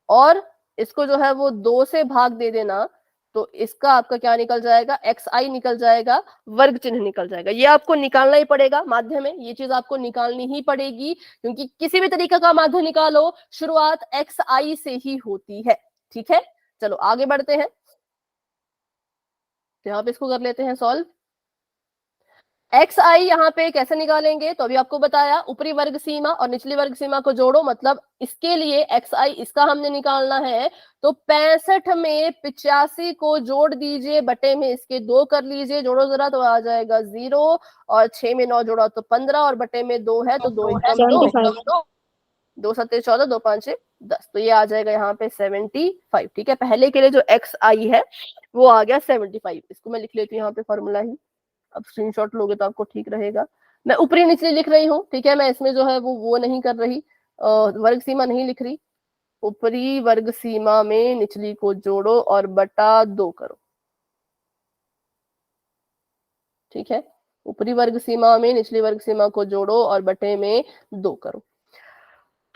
और इसको जो है वो 2 से भाग दे देना, तो इसका आपका क्या निकल जाएगा, xi निकल जाएगा, वर्ग चिन्ह निकल जाएगा। ये आपको निकालना ही पड़ेगा माध्य में, ये चीज आपको निकालनी ही पड़ेगी, क्योंकि किसी भी तरीके का माध्य निकालो शुरुआत xi से ही होती है। ठीक है, चलो आगे बढ़ते हैं। तो यहाँ पे इसको कर लेते हैं सॉल्व। xi यहाँ पे कैसे निकालेंगे, तो अभी आपको बताया, ऊपरी वर्ग सीमा और निचली वर्ग सीमा को जोड़ो, मतलब इसके लिए xi इसका हमने निकालना है, तो 65 में 85 को जोड़ दीजिए, बटे में इसके 2 कर लीजिए, जोड़ो जरा तो आ जाएगा 0, और 6 में 9 जोड़ा तो 15, और बटे में 2 है तो 2 एकम 2, 2 सत्ते 14, 2 5 10, तो ये आ जाएगा यहाँ पे 75। ठीक है, पहले के लिए जो xi है वो आ गया 75। इसको मैं लिख लेती हूँ यहाँ पे फॉर्मूला ही, अब स्क्रीनशॉट लोगे तो आपको ठीक रहेगा। मैं ऊपरी निचली लिख रही हूँ, ठीक है, मैं इसमें जो है वो नहीं कर रही, वर्ग सीमा नहीं लिख रही। ऊपरी वर्ग सीमा में निचली को जोड़ो और बटा 2 करो। ठीक है, ऊपरी वर्ग सीमा में निचली वर्ग सीमा को जोड़ो और बटे में 2 करो।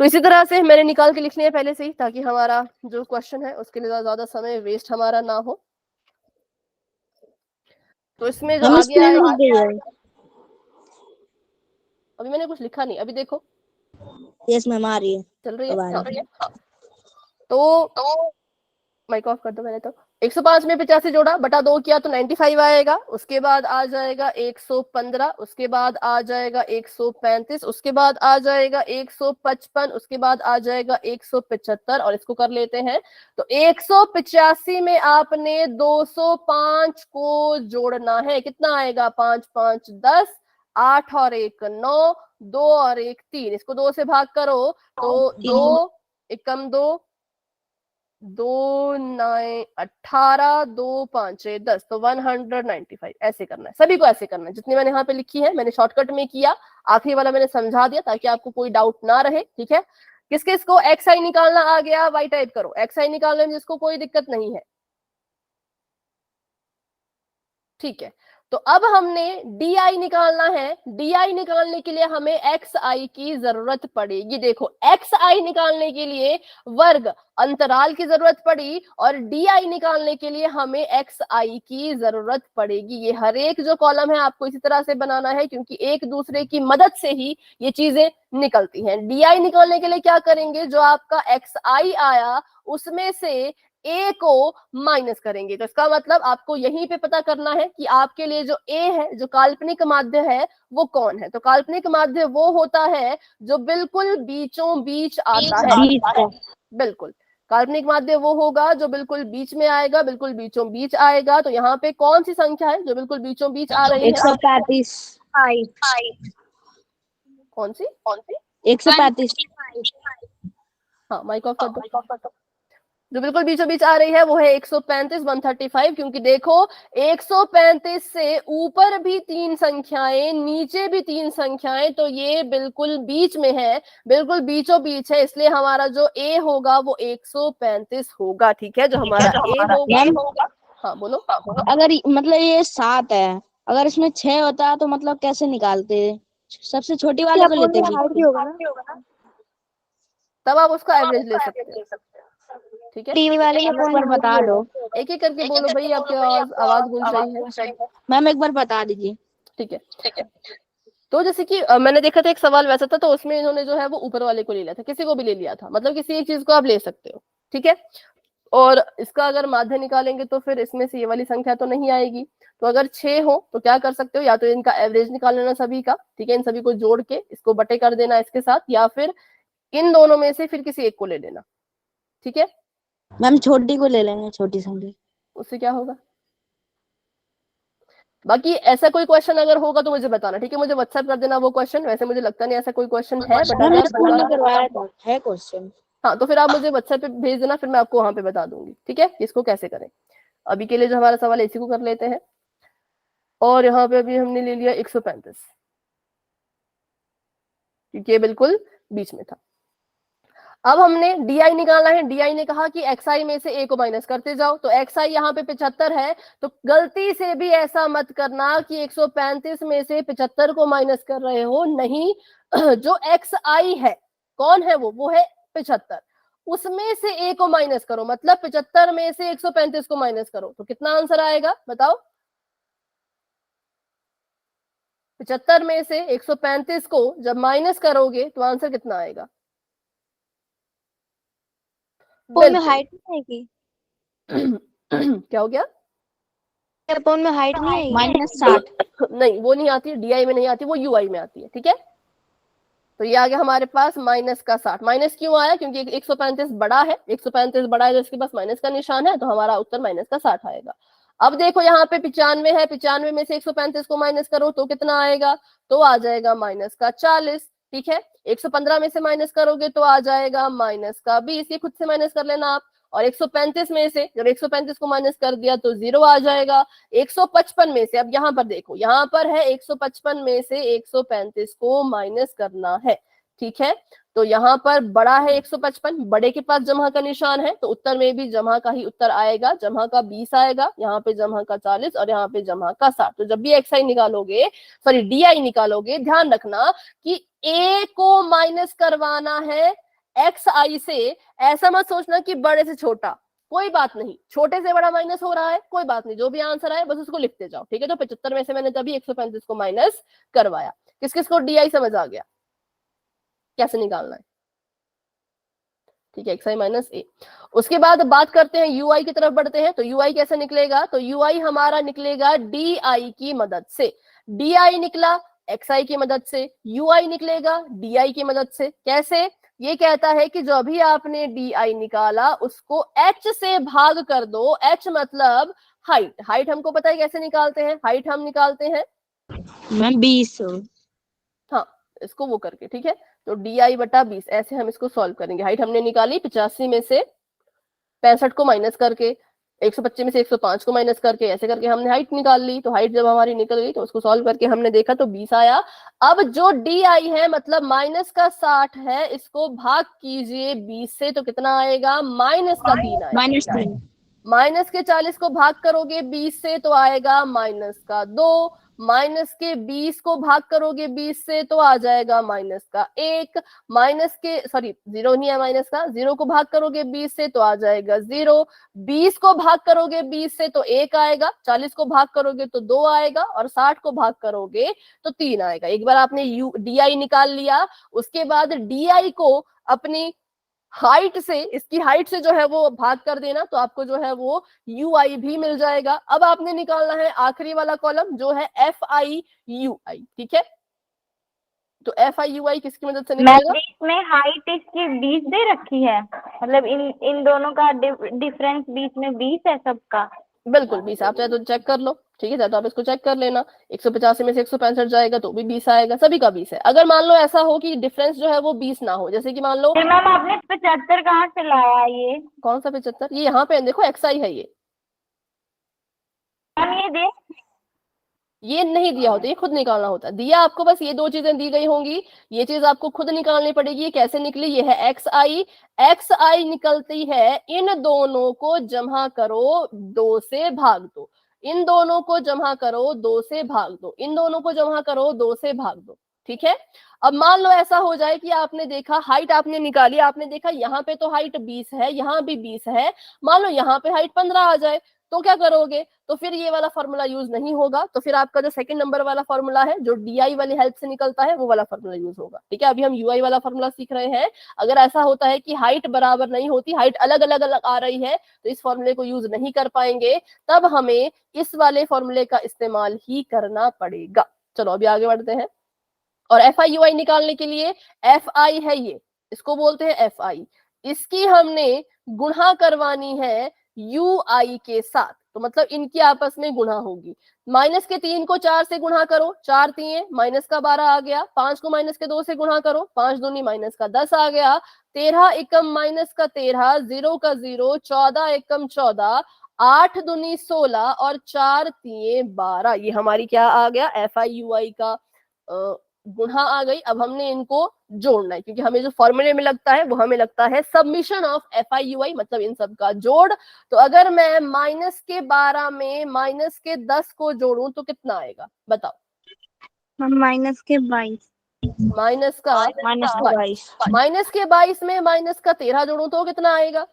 तो इसी तरह से मैंने निकाल के लिख लिया पहले से ही, ताकि हमारा जो क्वेश्चन है उसके लिए ज्यादा समय वेस्ट हमारा ना हो। तो इसमें जो आगे आएगा, अभी मैंने कुछ लिखा नहीं, अभी देखो। यस मैम, आ रही है, चल रही है। तो माइक ऑफ कर दो मैंने। तो 105 में 85 जोड़ा, बटा 2 किया तो 95 आएगा, उसके बाद आ जाएगा 115, उसके बाद आ जाएगा 135, उसके बाद आ जाएगा 155, उसके बाद आ जाएगा 175, और इसको कर लेते हैं। तो 185 में आपने 205 को जोड़ना है, कितना आएगा, 5 5 10, 8 और 1 9, 2 और 1 3, इसको 2 से भाग करो तो 2 एकम 2, 2 9 18, 2 5 10, तो 195। ऐसे करना है सभी को, ऐसे करना है। जितनी मैंने यहाँ पे लिखी है मैंने शॉर्टकट में किया, आखिरी वाला मैंने समझा दिया ताकि आपको कोई डाउट ना रहे। ठीक है, किस किस को xi निकालना आ गया, y टाइप करो, xi निकालने में जिसको कोई दिक्कत नहीं है। ठीक है, तो अब हमने di निकालना है। di निकालने के लिए हमें xi की जरूरत पड़ेगी। देखो, xi निकालने के लिए वर्ग अंतराल की जरूरत पड़ी, और di निकालने के लिए हमें xi की जरूरत पड़ेगी। ये हर एक जो कॉलम है आपको इसी तरह से बनाना है, क्योंकि एक दूसरे की मदद से ही ये चीजें निकलती हैं। di निकालने के लिए क्या करेंगे, जो आपका xi आया उसमें से a को माइनस करेंगे। तो इसका मतलब आपको यहीं पे पता करना है कि आपके लिए जो a है, जो काल्पनिक माध्य है, वो कौन है। तो काल्पनिक माध्य वो होता है जो बिल्कुल बीचों बीच आता है। बिल्कुल, काल्पनिक माध्य वो होगा जो बिल्कुल बीच में आएगा, बिल्कुल बीचों बीच आएगा। तो यहाँ पे कौन सी संख्या है जो बिल्कुल बीचों बीच आ रही है, 135। कौन सी 135। हाँ, माइक ऑफ कर दो। जो बिल्कुल बीचों बीच आ रही है वो है 135, 135, क्योंकि देखो 135 से ऊपर भी 3 संख्याएं, नीचे भी 3 संख्याएं, तो ये बिल्कुल बीच में है, बिल्कुल बीचों बीच है, इसलिए हमारा जो a होगा वो 135 होगा। ठीक है, जो हमारा a होगा। हाँ बोलो। अगर मतलब ये 7 है, अगर इसमें 6 होता तो मतलब कैसे निकालते, सबसे छोटी वाले को लेते हैं, तब आप उसका एवरेज ले सकते हैं। ठीक है, टीवी वाले को पॉइंट बता दो, एक एक करके बोलो भाई, आपकी आवाज गूंज रही है। मैम एक बार बता दीजिए। ठीक है, तो जैसे कि मैंने देखा था एक सवाल वैसा था, तो उसमें इन्होंने जो है वो ऊपर वाले को ले लिया था, किसी को भी ले लिया था, मतलब किसी एक चीज को आप ले सकते हो। ठीक है, और इसका अगर माध्य निकालेंगे तो फिर इसमें से ये वाली संख्या तो नहीं आएगी। तो अगर 6 हो तो क्या कर सकते हो, या तो इनका एवरेज निकाल लेना सभी का, ठीक है, इन सभी को जोड़ के इसको बटे कर देना इसके साथ, या फिर इन दोनों में से फिर किसी एक को ले लेना। ठीक है, मैम छोटी को ले लेंगे, छोटी संख्या, उससे क्या होगा। बाकी ऐसा कोई क्वेश्चन अगर होगा तो मुझे बताना, ठीक है, मुझे व्हाट्सएप कर देना वो क्वेश्चन। वैसे मुझे लगता नहीं ऐसा कोई क्वेश्चन है, बट अगर करवाया था है क्वेश्चन, हाँ तो फिर आप मुझे व्हाट्सएप पे भेज देना, फिर मैं आपको वहां पे बता दूंगी। ठीक है, इसको कैसे करें। अभी के लिए जो हमारा सवाल है इसी को कर लेते हैं। और यहाँ पे अभी हमने ले लिया 135, क्योंकि ये बिल्कुल बीच में था। अब हमने डी निकालना है। डी ने कहा कि xi में से a को माइनस करते जाओ, तो xi यहाँ पे 75 है, तो गलती से भी ऐसा मत करना कि 135 में से 75 को माइनस कर रहे हो, नहीं। जो xi है, कौन है वो है 75, उसमें से a को माइनस करो, मतलब 75 में से 135 को माइनस करो, तो कितना आंसर आएगा बताओ? 75 में से 135 को जब माइनस करोगे तो आंसर कितना आएगा? अपोन में हाइट नहीं आएगी? क्या हो गया? अपोन में हाइट नहीं आएगी? -60। नहीं, वो नहीं आती, डी में नहीं आती, वो यूआई में आती है। ठीक है, तो ये आ गया हमारे पास -60। माइनस क्यों आया? क्योंकि 135 बड़ा है, 135 बड़ा है तो इसके पास माइनस का निशान है, तो हमारा उत्तर -60 आएगा। अब देखो यहाँ पे 95 है, 95 में से 135 को माइनस करो तो कितना आएगा? तो आ जाएगा -40। ठीक है, 115 में से माइनस करोगे तो आ जाएगा -20। ये खुद से माइनस कर लेना आप। और 135 में से जब 135 को माइनस कर दिया तो 0 आ जाएगा। 155 में से, अब यहाँ पर देखो, यहाँ पर है 155 में से 135 को माइनस करना है। ठीक है, तो यहाँ पर बड़ा है 155, बड़े के पास जमा का निशान है, तो उत्तर में भी जमा का ही उत्तर आएगा। जमा का 20 आएगा, यहाँ पे जमा का 40 और यहाँ पे जमा का 60। तो जब भी एक्स आई निकालोगे, सॉरी डी आई निकालोगे, ध्यान रखना कि ए को माइनस करवाना है एक्स आई से। ऐसा मत सोचना कि बड़े से छोटा, कोई बात नहीं, छोटे से बड़ा माइनस हो रहा है, कोई बात नहीं, जो भी आंसर आए बस उसको लिखते जाओ। ठीक है, तो 75 में से मैंने तभी 135 को माइनस करवाया। किस किस को डी आई समझ आ गया कैसे निकालना है? ठीक है, एक्स आई माइनस ए। उसके बाद बात करते हैं यू आई की तरफ बढ़ते हैं। तो यू आई कैसे निकलेगा? तो यू आई हमारा निकलेगा डी आई की मदद से। डी आई निकला एक्स आई की मदद से, यू आई निकलेगा डी आई की मदद से। कैसे? ये कहता है कि जो अभी आपने डी आई निकाला उसको एच से भाग कर दो। एच मतलब हाइट। हाइट हमको पता है कैसे निकालते हैं, हाइट हम निकालते हैं मैम 20। हाँ, इसको वो करके। ठीक है, तो डी आई बटा 20, ऐसे हम इसको सॉल्व करेंगे। हाइट हमने निकाली 85 में से 65 को माइनस करके, 125 में से 105 को माइनस करके, ऐसे करके हमने हाइट निकाल ली। तो हाइट जब हमारी निकल गई तो उसको सॉल्व करके हमने देखा तो 20 आया। अब जो डी आई है मतलब माइनस का 60 है, इसको भाग कीजिए 20 से, तो कितना आएगा? -3 आएगा। -3। माइनस के 40 को भाग करोगे 20 से तो आएगा -2। माइनस के 20 को भाग करोगे 20 से तो आ जाएगा -1। माइनस के, सॉरी 0 नहीं है, माइनस का 0 को भाग करोगे 20 से तो आ जाएगा 0। 20 को भाग करोगे 20 से तो 1 आएगा, 40 को भाग करोगे तो 2 आएगा और 60 को भाग करोगे तो 3 आएगा। एक बार आपने यू डी आई निकाल लिया, उसके बाद डी आई को अपनी हाइट से, इसकी हाइट से जो है वो भाग कर देना, तो आपको जो है वो यू आई भी मिल जाएगा। अब आपने निकालना है आखिरी वाला कॉलम जो है एफ आई यू आई। ठीक है, तो एफ आई यू आई किसकी मदद से निकलेगा? इसमें हाइट इसकी 20 दे रखी है, मतलब इन दोनों का डिफरेंस बीच में 20 है सबका। बिल्कुल 20। आप चाहे तो चेक कर लो, ठीक है, चाहे तो आप इसको चेक कर लेना। 185 में से 165 जाएगा तो भी 20 आएगा, सभी का 20 है। अगर मान लो ऐसा हो कि डिफरेंस जो है वो 20 ना हो, जैसे कि मान लो, मैम आपने 75 कहाँ से लाया ये? कौन सा 75? ये यहाँ पे देखो एक्स आई है, मैम ये नहीं दिया होता, ये खुद निकालना होता। दिया आपको बस ये दो चीजें दी गई होंगी, ये चीज आपको खुद निकालनी पड़ेगी। ये कैसे निकली? ये है एक्स आई, एक्स आई निकलती है, इन दोनों को जमा करो 2 से भाग दो, इन दोनों को जमा करो 2 से भाग दो, इन दोनों को जमा करो 2 से भाग दो। ठीक है, अब मान लो ऐसा हो जाए कि आपने देखा हाइट आपने निकाली, आपने देखा यहाँ पे तो हाइट 20 है, यहाँ भी 20 है, मान लो यहाँ पे हाइट 15 आ जाए, तो क्या करोगे? तो फिर ये वाला फॉर्मूला यूज नहीं होगा, तो फिर आपका जो सेकंड नंबर वाला फॉर्मूला है जो डीआई वाली हेल्प से निकलता है वो वाला फॉर्मूला यूज होगा। ठीक है, अभी हम यूआई वाला फॉर्मूला सीख रहे हैं। अगर ऐसा होता है कि हाइट बराबर नहीं होती, हाइट अलग अलग अलग आ रही है, तो इस फॉर्मूले को यूज नहीं कर पाएंगे, तब हमें इस वाले फॉर्मूले का इस्तेमाल ही करना पड़ेगा। चलो अभी आगे बढ़ते हैं। और एफ आई यू आई निकालने के लिए, एफ आई है ये, इसको बोलते हैं एफ आई, इसकी हमने गुणा करवानी है यू आई के साथ, तो मतलब इनकी आपस में गुणा होगी। माइनस के 3 को 4 से गुणा करो, 4 3 माइनस का 12 आ गया। 5 को माइनस के 2 से गुणा करो, 5 दूनी माइनस का 10 आ गया। 13 एकम माइनस का 13, 0 का 0, 14 एकम 14, 8 दूनी 16 और 4 3 12। ये हमारी क्या आ गया? एफ आई यू आई का गुणा आ गई। अब हमने इनको जोड़ना है, क्योंकि हमें जो फॉर्मूले में लगता है वो हमें लगता है submission of F I U I, मतलब इन सब का जोड़। तो अगर मैं माइनस के 12 में माइनस के 10 को जोड़ूं तो कितना आएगा बताओ? -22। माइनस का -22। माइनस के 22 में माइनस का 13 जोड़ू तो कितना आएगा?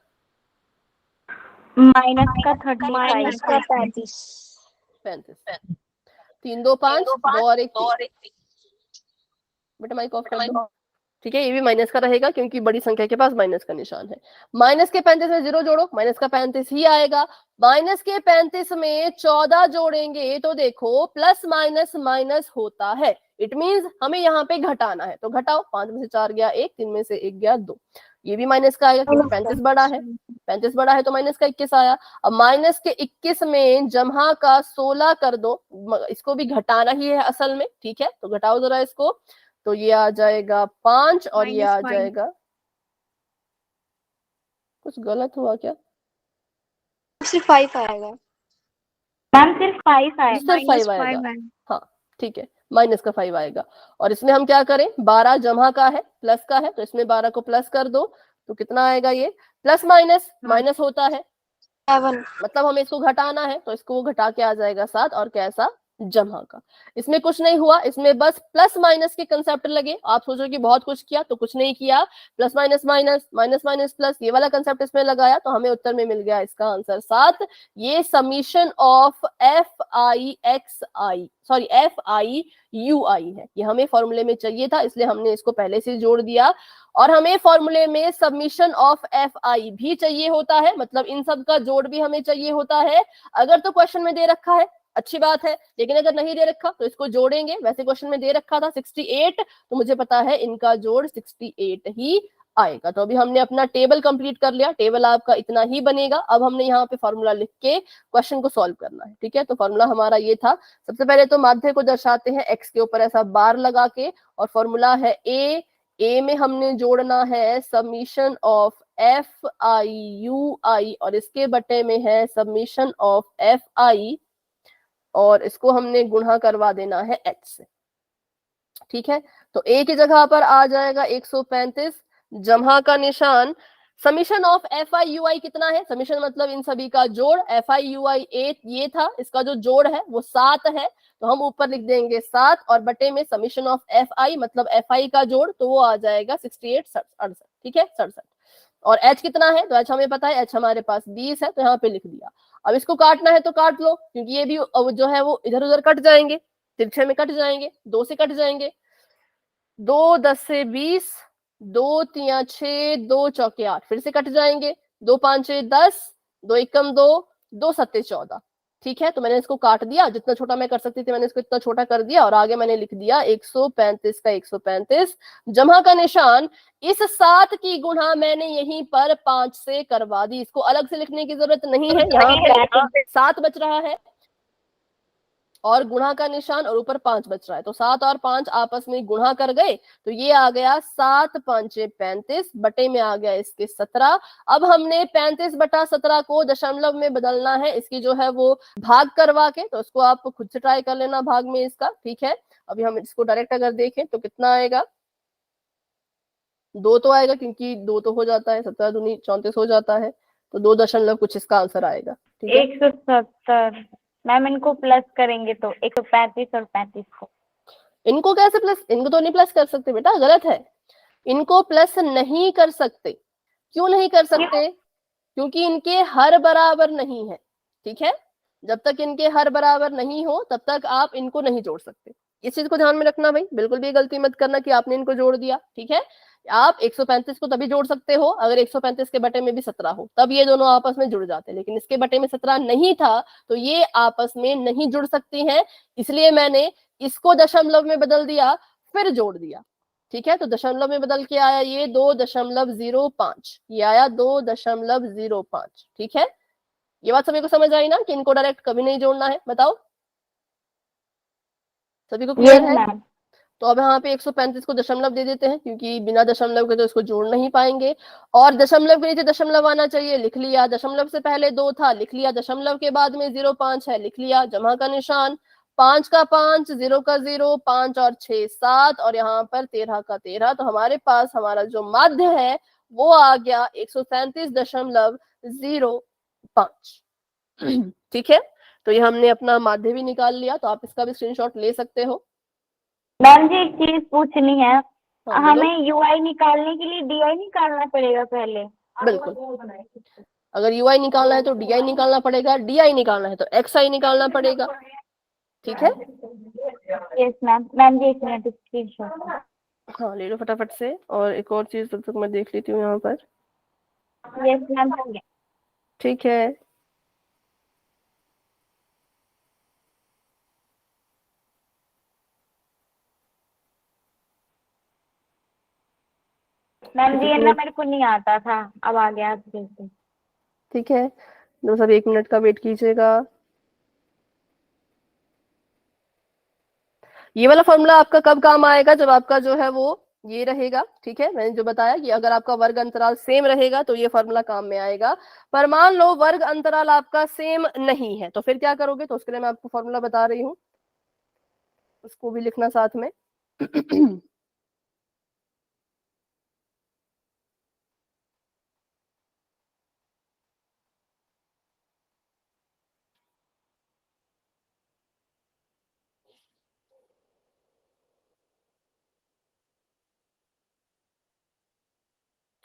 माइनस का 35। -35। 35। 3 2 5 2 और 1 3। बेटा माइक ऑफ कर दो। ठीक है, ये भी माइनस का रहेगा क्योंकि बड़ी संख्या के पास माइनस का निशान है। माइनस के 35 में 0 जोड़ो, माइनस का 35 ही आएगा। माइनस के 35 में 14 जोड़ेंगे तो देखो प्लस माइनस माइनस होता है। इट मींस हमें यहाँ पे घटाना है, तो घटाओ। 5 में से 4 गया 1, 3 में से 1 गया 2। ये भी माइनस का आएगा क्योंकि 35 बड़ा है। 35 बड़ा है तो माइनस का 21 आया। अब माइनस के 21 में जमा का 16 कर दो, इसको भी घटाना ही है असल में। ठीक है, तो घटाओ जरा इसको, तो ये आ जाएगा 5 और ये आ -5 जाएगा, कुछ गलत हुआ क्या? सिर्फ 5 आएगा। मैम सिर्फ 5 आएगा। सिर्फ 5 -5 आएगा। है। हाँ ठीक है, माइनस का 5 आएगा। और इसमें हम क्या करें, 12 जमा का है प्लस का है, तो इसमें 12 को प्लस कर दो तो कितना आएगा? ये प्लस माइनस माइनस होता है, 7 मतलब हमें इसको घटाना है तो इसको घटा के आ जाएगा 7 और कैसा? जमा का। इसमें कुछ नहीं हुआ, इसमें बस प्लस माइनस के कंसेप्ट लगे। आप सोचो कि बहुत कुछ किया, तो कुछ नहीं किया। Plus minus minus, minus minus plus, ये वाला कंसेप्ट इसमें लगाया तो हमें उत्तर में मिल गया इसका आंसर 7। ये समीशन ऑफ FIUI है, ये हमें फॉर्मूले में चाहिए था, इसलिए हमने इसको पहले से जोड़ दिया। और हमें फॉर्मूले में सबमिशन ऑफ FI भी चाहिए होता है, मतलब इन सब का जोड़ भी हमें चाहिए होता है। अगर तो क्वेश्चन में दे रखा है अच्छी बात है, लेकिन अगर नहीं दे रखा तो इसको जोड़ेंगे। वैसे क्वेश्चन में दे रखा था 68, तो मुझे पता है इनका जोड़ 68 ही आएगा। तो अभी हमने अपना टेबल कंप्लीट कर लिया। टेबल आपका इतना ही बनेगा। अब हमने यहाँ पे फॉर्मूला लिख के क्वेश्चन को सॉल्व करना है। ठीक है, तो फॉर्मूला हमारा ये था। सबसे पहले तो माध्य को दर्शाते हैं एक्स के ऊपर ऐसा बार लगा के, और फॉर्मूला है ए में हमने जोड़ना है सबमिशन ऑफ FIUI और इसके बटे में है सबमिशन ऑफ FI, और इसको हमने गुणा करवा देना है h से। ठीक है, तो a की जगह पर आ जाएगा 135, जमा का निशान, समीशन ऑफ FIUI कितना है? समीशन मतलब इन सभी का जोड़, FIUI ये था, इसका जो जोड़ है वो 7 है, तो हम ऊपर लिख देंगे 7 और बटे में समीशन ऑफ FI मतलब FI का जोड़, तो वो आ जाएगा 68 68। ठीक है, 67। और h कितना है? तो h हमें पता है, h हमारे पास 20 है, तो यहाँ पे लिख दिया। अब इसको काटना है तो काट लो, क्योंकि ये भी जो है वो इधर उधर कट जाएंगे, तिरछे में कट जाएंगे, 2 से कट जाएंगे। 2 10 से 20, 2 3 6, 2 चौके 8, फिर से कट जाएंगे। 2 5 6 10, 2 एकम 2, 2 7 14। ठीक है, तो मैंने इसको काट दिया, जितना छोटा मैं कर सकती थी मैंने इसको इतना छोटा कर दिया, और आगे मैंने लिख दिया 135 का 135, जमा का निशान। इस 7 की गुणा मैंने यहीं पर 5 से करवा दी, इसको अलग से लिखने की जरूरत नहीं है। यहाँ पे 7 बच रहा है और गुणा का निशान, और ऊपर 5 बच रहा है, तो 7 और 5 आपस में गुणा कर गए, तो ये आ गया 7 5 35, बटे में आ गया इसके 17। अब हमने 35 बटा 17 को दशमलव में बदलना है, इसकी जो है वो भाग करवा के, तो इसको आप खुद से ट्राई कर लेना भाग में इसका। ठीक है, अभी हम इसको डायरेक्ट अगर देखें तो कितना आएगा? 2 तो आएगा, क्योंकि 2 तो हो जाता है, 17 दूनी 34 हो जाता है, तो 2 दशमलव कुछ इसका आंसर आएगा। ठीक है, 170। मैम इनको प्लस करेंगे तो 135 और 35 को। इनको कैसे प्लस? इनको तो नहीं प्लस कर सकते बेटा, गलत है, इनको प्लस नहीं कर सकते। क्यों नहीं कर सकते? क्योंकि इनके हर बराबर नहीं है। ठीक है, जब तक इनके हर बराबर नहीं हो तब तक आप इनको नहीं जोड़ सकते। इस चीज को ध्यान में रखना भाई, बिल्कुल भी गलती मत करना कि आपने इनको जोड़ दिया। ठीक है, आप 135 को तभी जोड़ सकते हो अगर 135 के बटे में भी 17 हो, तब ये दोनों आपस में जुड़ जाते हैं, लेकिन इसके बटे में 17 नहीं था तो ये आपस में नहीं जुड़ सकती हैं, इसलिए मैंने इसको दशमलव में बदल दिया फिर जोड़ दिया। ठीक है, तो दशमलव में बदल के आया ये 2.05, ये आया 2.05। ठीक है, ये बात सभी को समझ आई ना कि इनको डायरेक्ट कभी नहीं जोड़ना है? बताओ, सभी को क्लियर है? तो अब यहाँ पे 135 को दशमलव दे देते हैं, क्योंकि बिना दशमलव के तो इसको जोड़ नहीं पाएंगे, और दशमलव के नीचे दशमलव आना चाहिए, लिख लिया। दशमलव से पहले 2 था, लिख लिया। दशमलव के बाद में 0.5 है, लिख लिया। जमा का निशान, 5 का 5, 0 का 0, 5 और 6 7, और यहाँ पर 13 का 13, तो हमारे पास हमारा जो माध्य है वो आ गया 137.05। ठीक है, तो ये हमने अपना माध्य भी निकाल लिया, तो आप इसका भी स्क्रीनशॉट ले सकते हो। मैम जी एक चीज पूछनी है, हाँ, बोलो। हमें यूआई निकालने के लिए डीआई निकालना पड़ेगा पहले? बिल्कुल, अगर यूआई निकालना है तो डीआई निकालना पड़ेगा, डीआई निकालना है तो एक्सआई निकालना पड़ेगा। ठीक है, यस मैम। मैम जी एक मिनट स्क्रीनशॉट। हाँ ले लो फटाफट से। और एक और चीज तब तक मैं देख लेती हूँ यहाँ पर। यस मैम हो गया। ठीक है, मैम जी एक ये ना मिनट। मेरे को नहीं आता था, अब आ गया अच्छे से। ठीक है, तो सब 1 मिनट का वेट कीजिएगा। ये वाला फॉर्मूला आपका कब काम आएगा? जब आपका जो है वो ये रहेगा। ठीक है, मैंने जो बताया कि अगर आपका वर्ग अंतराल सेम रहेगा तो ये फॉर्मूला काम में आएगा। पर मान लो वर्ग अंतराल आपका सेम नहीं है तो फिर क्या करोगे? तो उसके लिए मैं आपको फॉर्मूला बता रही हूँ, उसको भी लिखना साथ में।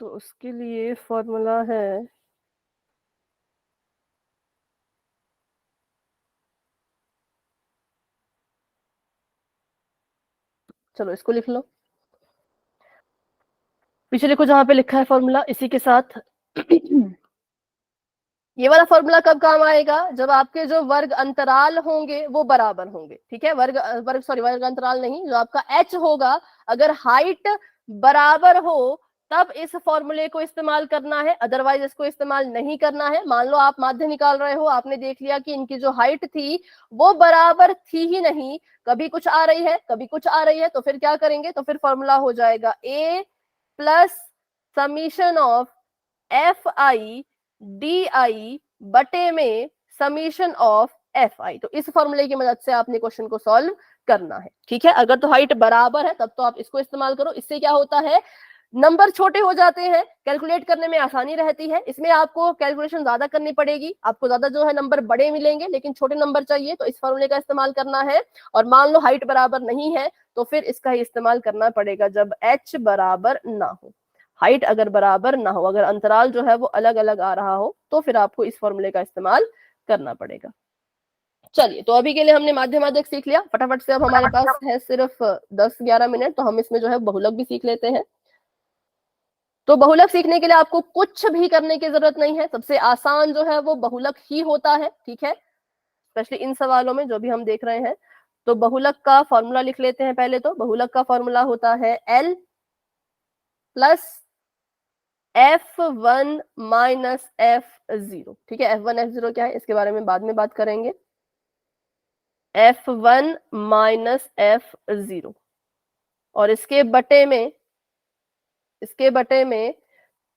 तो उसके लिए फॉर्मूला है, चलो इसको लिख लो, पीछे लिखो जहां पे लिखा है फॉर्मूला इसी के साथ। ये वाला फॉर्मूला कब काम आएगा? जब आपके जो वर्ग अंतराल होंगे वो बराबर होंगे। ठीक है, वर्ग अंतराल नहीं, जो आपका एच होगा अगर हाइट बराबर हो तब इस फॉर्मूले को इस्तेमाल करना है, अदरवाइज इसको इस्तेमाल नहीं करना है। मान लो आप माध्य निकाल रहे हो, आपने देख लिया कि इनकी जो हाइट थी वो बराबर थी ही नहीं, कभी कुछ आ रही है कभी कुछ आ रही है, तो फिर क्या करेंगे? तो फिर फॉर्मूला हो जाएगा A plus summation of F I D I बटे में समीशन ऑफ एफ आई। तो इस फॉर्मूले की मदद से आपने क्वेश्चन को सॉल्व करना है। ठीक है, अगर तो हाइट बराबर है तब तो आप इसको इस्तेमाल करो। इससे क्या होता है, नंबर छोटे हो जाते हैं, कैलकुलेट करने में आसानी रहती है। इसमें आपको कैलकुलेशन ज्यादा करनी पड़ेगी, आपको ज्यादा जो है नंबर बड़े मिलेंगे, लेकिन छोटे नंबर चाहिए तो इस फॉर्मूले का इस्तेमाल करना है। और मान लो हाइट बराबर नहीं है तो फिर इसका ही इस्तेमाल करना पड़ेगा जब एच बराबर ना हो। हाइट अगर बराबर ना हो, अगर अंतराल जो है वो अलग अलग आ रहा हो तो फिर आपको इस फॉर्मूले का इस्तेमाल करना पड़ेगा। चलिए, तो अभी के लिए हमने माध्यमाधिक सीख लिया फटाफट से। अब हमारे पास है सिर्फ 10-11 मिनट, तो हम इसमें जो है बहुलक भी सीख लेते हैं। तो बहुलक सीखने के लिए आपको कुछ भी करने की जरूरत नहीं है, सबसे आसान जो है वो बहुलक ही होता है। ठीक है, स्पेशली इन सवालों में जो भी हम देख रहे हैं। तो बहुलक का फॉर्मूला लिख लेते हैं पहले। तो बहुलक का फॉर्मूला होता है L plus F1 minus F0। ठीक है, F1 F0 क्या है इसके बारे में बाद में बात करेंगे। F1 माइनस F0 और इसके बटे में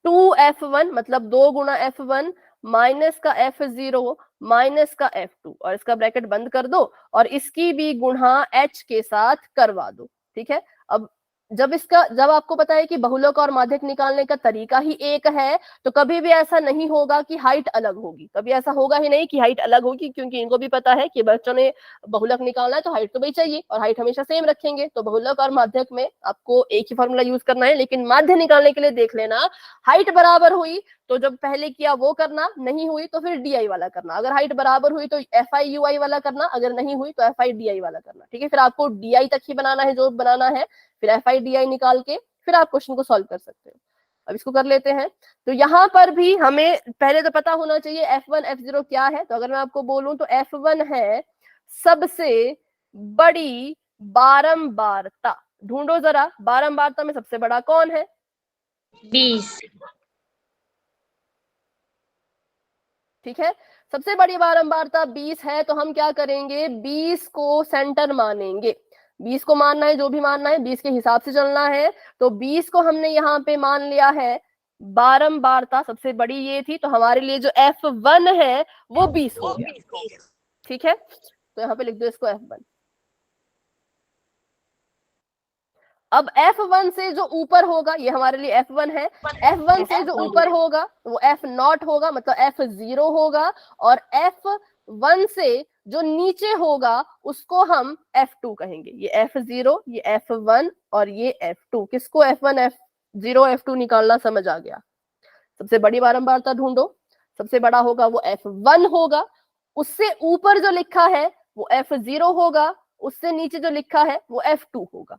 2F1 मतलब 2 गुना F1 माइनस का F0 माइनस का F2 और इसका ब्रैकेट बंद कर दो और इसकी भी गुणा H के साथ करवा दो। ठीक है, अब जब आपको पता है कि बहुलक और माध्यक निकालने का तरीका ही एक है तो कभी भी ऐसा नहीं होगा कि हाइट अलग होगी, कभी ऐसा होगा ही नहीं कि हाइट अलग होगी, क्योंकि इनको भी पता है कि बच्चों ने बहुलक निकालना है तो हाइट तो भाई चाहिए और हाइट हमेशा सेम रखेंगे। तो बहुलक और माध्यक में आपको एक ही फॉर्मूला यूज करना है, लेकिन माध्य निकालने के लिए देख लेना, हाइट बराबर हुई तो जब पहले किया वो करना, नहीं हुई तो फिर डी आई वाला करना। अगर हाइट बराबर हुई तो एफ आई यू आई वाला करना, अगर नहीं हुई तो एफ आई डी आई वाला करना। ठीक है, फिर आपको डी आई तक ही बनाना है जो बनाना है, फिर एफ आई डी आई निकाल के फिर आप क्वेश्चन को सॉल्व कर सकते हो। अब इसको कर लेते हैं। तो यहाँ पर भी हमें पहले तो पता होना चाहिए F1 F0 क्या है। तो अगर मैं आपको बोलूं तो F1 है सबसे बड़ी बारंबारता। ढूंढो जरा, बारंबारता में सबसे बड़ा कौन है? 20। ठीक है, सबसे बड़ी बारंबारता 20 है, तो हम क्या करेंगे, 20 को सेंटर मानेंगे। 20 को मानना है, जो भी मानना है 20 के हिसाब से चलना है। तो 20 को हमने यहाँ पे मान लिया है बारंबारता, सबसे बड़ी ये थी, तो हमारे लिए जो F1 है वो 20 हो गया। ठीक है, तो यहाँ पे लिख दो इसको F1। अब F1 से जो ऊपर होगा ये हमारे लिए F1 है, F1 से जो ऊपर होगा वो F0 होगा, मतलब F0 होगा, और F1 से जो नीचे होगा उसको हम F2 कहेंगे। ये F0, ये F1 और ये F2। किसको F1 F0 F2 निकालना समझ आ गया? सबसे बड़ी बारंबारता ढूंढो, सबसे बड़ा होगा वो F1 होगा, उससे ऊपर जो लिखा है वो F0 होगा, उससे नीचे जो लिखा है वो F2 होगा।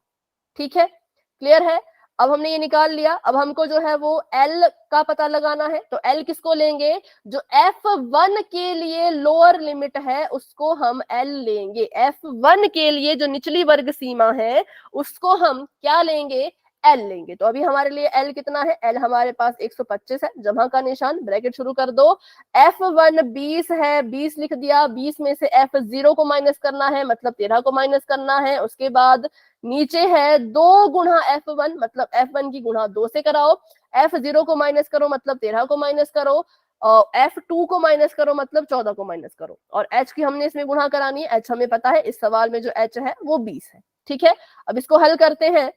ठीक है, क्लियर है? अब हमने ये निकाल लिया। अब हमको जो है वो L का पता लगाना है। तो L किसको लेंगे? जो F1 के लिए लोअर लिमिट है उसको हम L लेंगे। F1 के लिए जो निचली वर्ग सीमा है उसको हम क्या लेंगे? L लेंगे। तो अभी हमारे लिए L कितना है? L हमारे पास 125 है। जमा का निशान, ब्रैकेट शुरू कर दो। F1 20 है, 20 लिख दिया। 20 में से F0 को माइनस करना है, मतलब 13 को माइनस करना है। उसके बाद नीचे है 2 गुणा F1, मतलब F1 की गुणा 2 से कराओ। F0 को माइनस करो, मतलब 13 को माइनस करो। और F2 को माइनस करो, मतलब 14 को माइनस करो। और H की हमने इसमें गुणा करानी है। H हमें पता है, इस सवाल में जो H है वो 20 है। ठीक है, अब इसको हल करते हैं।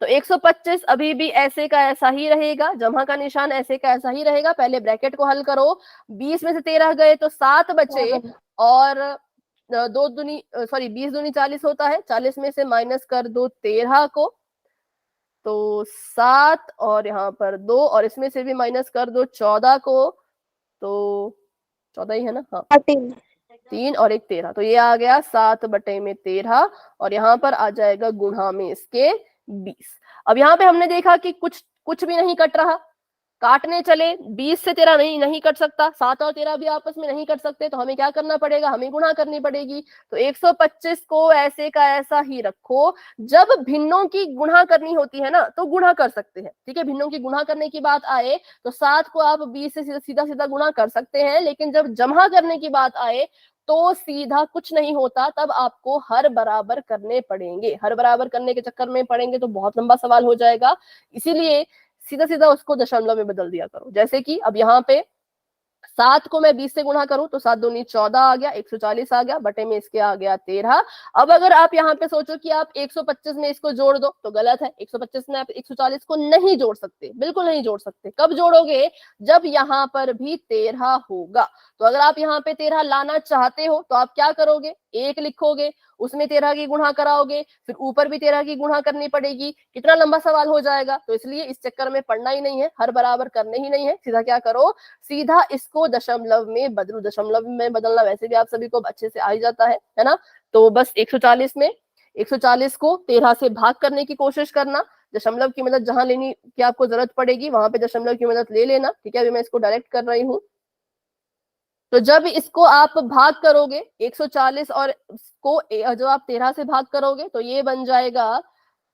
तो 125 अभी भी ऐसे का ऐसा ही रहेगा, जमा का निशान ऐसे का ऐसा ही रहेगा। पहले ब्रैकेट को हल करो। 20 में से 13 गए तो 7 बचे, और 20 दूनी 40 होता है। 40 में से माइनस कर दो 13 को, तो 7 और यहाँ पर 2, और इसमें से भी माइनस कर दो 14 को, तो 14 ही है ना? हाँ, 3 और 1 13। तो ये आ गया 7/13, और यहाँ पर आ जाएगा गुणा में इसके 20। अब यहाँ पे हमने देखा कि कुछ भी नहीं कट रहा। काटने चले, 20 से 13 नहीं कट सकता, 7 और 13 भी आपस में नहीं कट सकते। तो हमें क्या करना पड़ेगा? हमें गुणा करनी पड़ेगी। तो 125 को ऐसे का ऐसा ही रखो। जब भिन्नों की गुणा करनी होती है ना तो गुणा कर सकते हैं। ठीक है, भिन्नों की गुणा करने की बात आए तो 7 को आप 20 से सीधा सीधा गुणा कर सकते हैं, लेकिन जब जमा करने की बात आए तो सीधा कुछ नहीं होता, तब आपको हर बराबर करने पड़ेंगे। हर बराबर करने के चक्कर में पड़ेंगे तो बहुत लंबा सवाल हो जाएगा, इसीलिए सीधा सीधा उसको दशमलव में बदल दिया करो। जैसे कि अब यहाँ पे 7 को मैं 20 से गुणा करूं तो 7 दूनी 14 आ गया, 140 आ गया, बटे में इसके आ गया 13। अब अगर आप यहाँ पे सोचो कि आप 125 में इसको जोड़ दो तो गलत है। 125 में आप 140 को नहीं जोड़ सकते, बिल्कुल नहीं जोड़ सकते। कब जोड़ोगे? जब यहाँ पर भी 13 होगा। तो अगर आप यहाँ पे 13 लाना चाहते हो तो आप क्या करोगे? 1 लिखोगे, उसमें 13 की गुणा कराओगे, फिर ऊपर भी 13 की गुणा करनी पड़ेगी। कितना लंबा सवाल हो जाएगा। तो इसलिए इस चक्कर में पढ़ना ही नहीं है, हर बराबर करने ही नहीं है। सीधा क्या करो? सीधा इसको दशमलव में बदलो। दशमलव में बदलना वैसे भी आप सभी को अच्छे से आ ही जाता है ना? तो बस 140 में 140 को 13 से भाग करने की कोशिश करना। दशमलव की मदद जहां लेनी की आपको जरूरत पड़ेगी वहां पे दशमलव की मदद ले लेना। ठीक है, अभी मैं इसको डायरेक्ट कर रही हूँ। तो जब इसको आप भाग करोगे 140 और इसको जो आप 13 से भाग करोगे तो ये बन जाएगा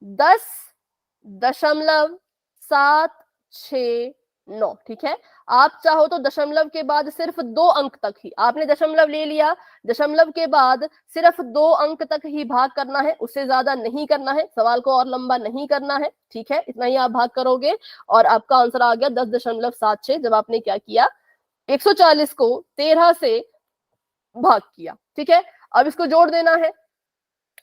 10.769। ठीक है, आप चाहो तो दशमलव के बाद सिर्फ 2 अंक तक ही, आपने दशमलव ले लिया, दशमलव के बाद सिर्फ 2 अंक तक ही भाग करना है, उससे ज्यादा नहीं करना है। सवाल को और लंबा नहीं करना है। ठीक है, इतना ही आप भाग करोगे और आपका आंसर आ गया 10.76। जब आपने क्या किया? 140 को 13 से भाग किया। ठीक है, अब इसको जोड़ देना है।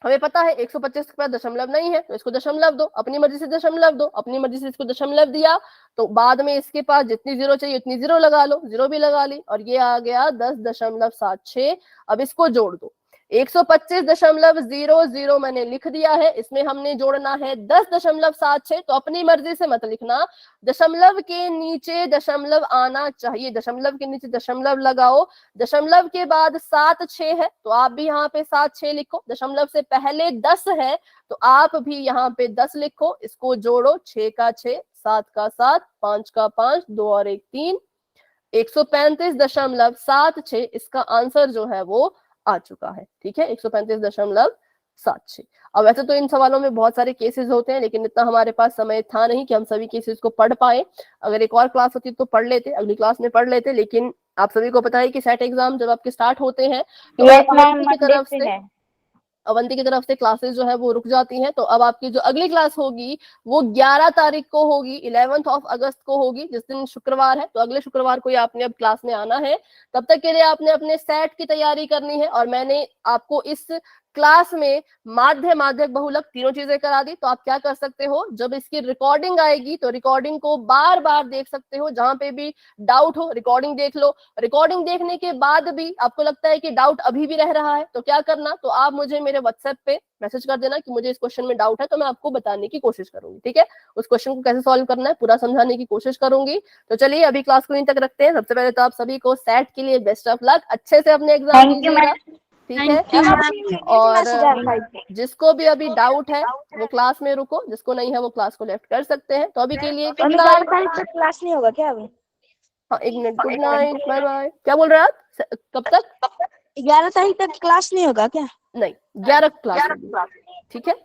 हमें पता है 125 के पास दशमलव नहीं है तो इसको दशमलव दो, अपनी मर्जी से दशमलव दो। अपनी मर्जी से इसको दशमलव दिया तो बाद में इसके पास जितनी जीरो चाहिए उतनी जीरो लगा लो, जीरो भी लगा ली, और ये आ गया 10.76। अब इसको जोड़ दो। 125.00 मैंने लिख दिया है, इसमें हमने जोड़ना है 10.76। तो अपनी मर्जी से मत लिखना, दशमलव के नीचे दशमलव आना चाहिए। दशमलव के नीचे दशमलव लगाओ। दशमलव के बाद 7 6 है तो आप भी यहाँ पे 7 6 लिखो। दशमलव से पहले 10 है तो आप भी यहाँ पे 10 लिखो। इसको जोड़ो, 6 का 6, 7 का 7, 5 का 5, 2 और 1 3, 135.76 इसका आंसर जो है वो आ चुका है। ठीक है, 135.76। अब वैसे तो इन सवालों में बहुत सारे केसेस होते हैं, लेकिन इतना हमारे पास समय था नहीं कि हम सभी केसेस को पढ़ पाए। अगर एक और क्लास होती तो पढ़ लेते, अगली क्लास में पढ़ लेते। लेकिन आप सभी को पता है कि सेट एग्जाम जब आपके स्टार्ट होते हैं तो अवंती की तरफ से क्लासेस जो है वो रुक जाती हैं। तो अब आपकी जो अगली क्लास होगी वो 11 तारीख को होगी, 11 अगस्त को होगी, जिस दिन शुक्रवार है। तो अगले शुक्रवार को ही आपने अब क्लास में आना है। तब तक के लिए आपने अपने सेट की तैयारी करनी है, और मैंने आपको इस क्लास में माध्य माध्यक बहुलक तीनों चीजें करा दी, तो आप क्या कर सकते हो, जब इसकी रिकॉर्डिंग आएगी तो रिकॉर्डिंग को बार बार देख सकते हो, जहां पे भी डाउट हो रिकॉर्डिंग देख लो। रिकॉर्डिंग देखने के बाद भी आपको लगता है कि डाउट अभी भी रह रहा है तो क्या करना, तो आप मुझे मेरे व्हाट्सएप पे मैसेज कर देना कि मुझे इस क्वेश्चन में डाउट है, तो मैं आपको बताने की कोशिश करूंगी। ठीक है, उस क्वेश्चन को कैसे सॉल्व करना है पूरा समझाने की कोशिश करूंगी। तो चलिए अभी क्लास को यहीं तक रखते हैं। सबसे पहले तो आप सभी को सेट के लिए बेस्ट ऑफ लक, अच्छे से अपने एग्जाम थैंक यू दीजिएगा। मैम। ठीक है, और जिसको भी अभी डाउट है वो क्लास में रुको, जिसको नहीं है वो क्लास को लेफ्ट कर सकते हैं। तो अभी के लिए गुड नाइट। क्लास नहीं होगा क्या अभी? हाँ, एक minute, good night, bye bye. क्या बोल रहे हैं आप, कब तक? 11 तारीख तक क्लास नहीं होगा क्या? नहीं, 11 क्लास होगी। ठीक है।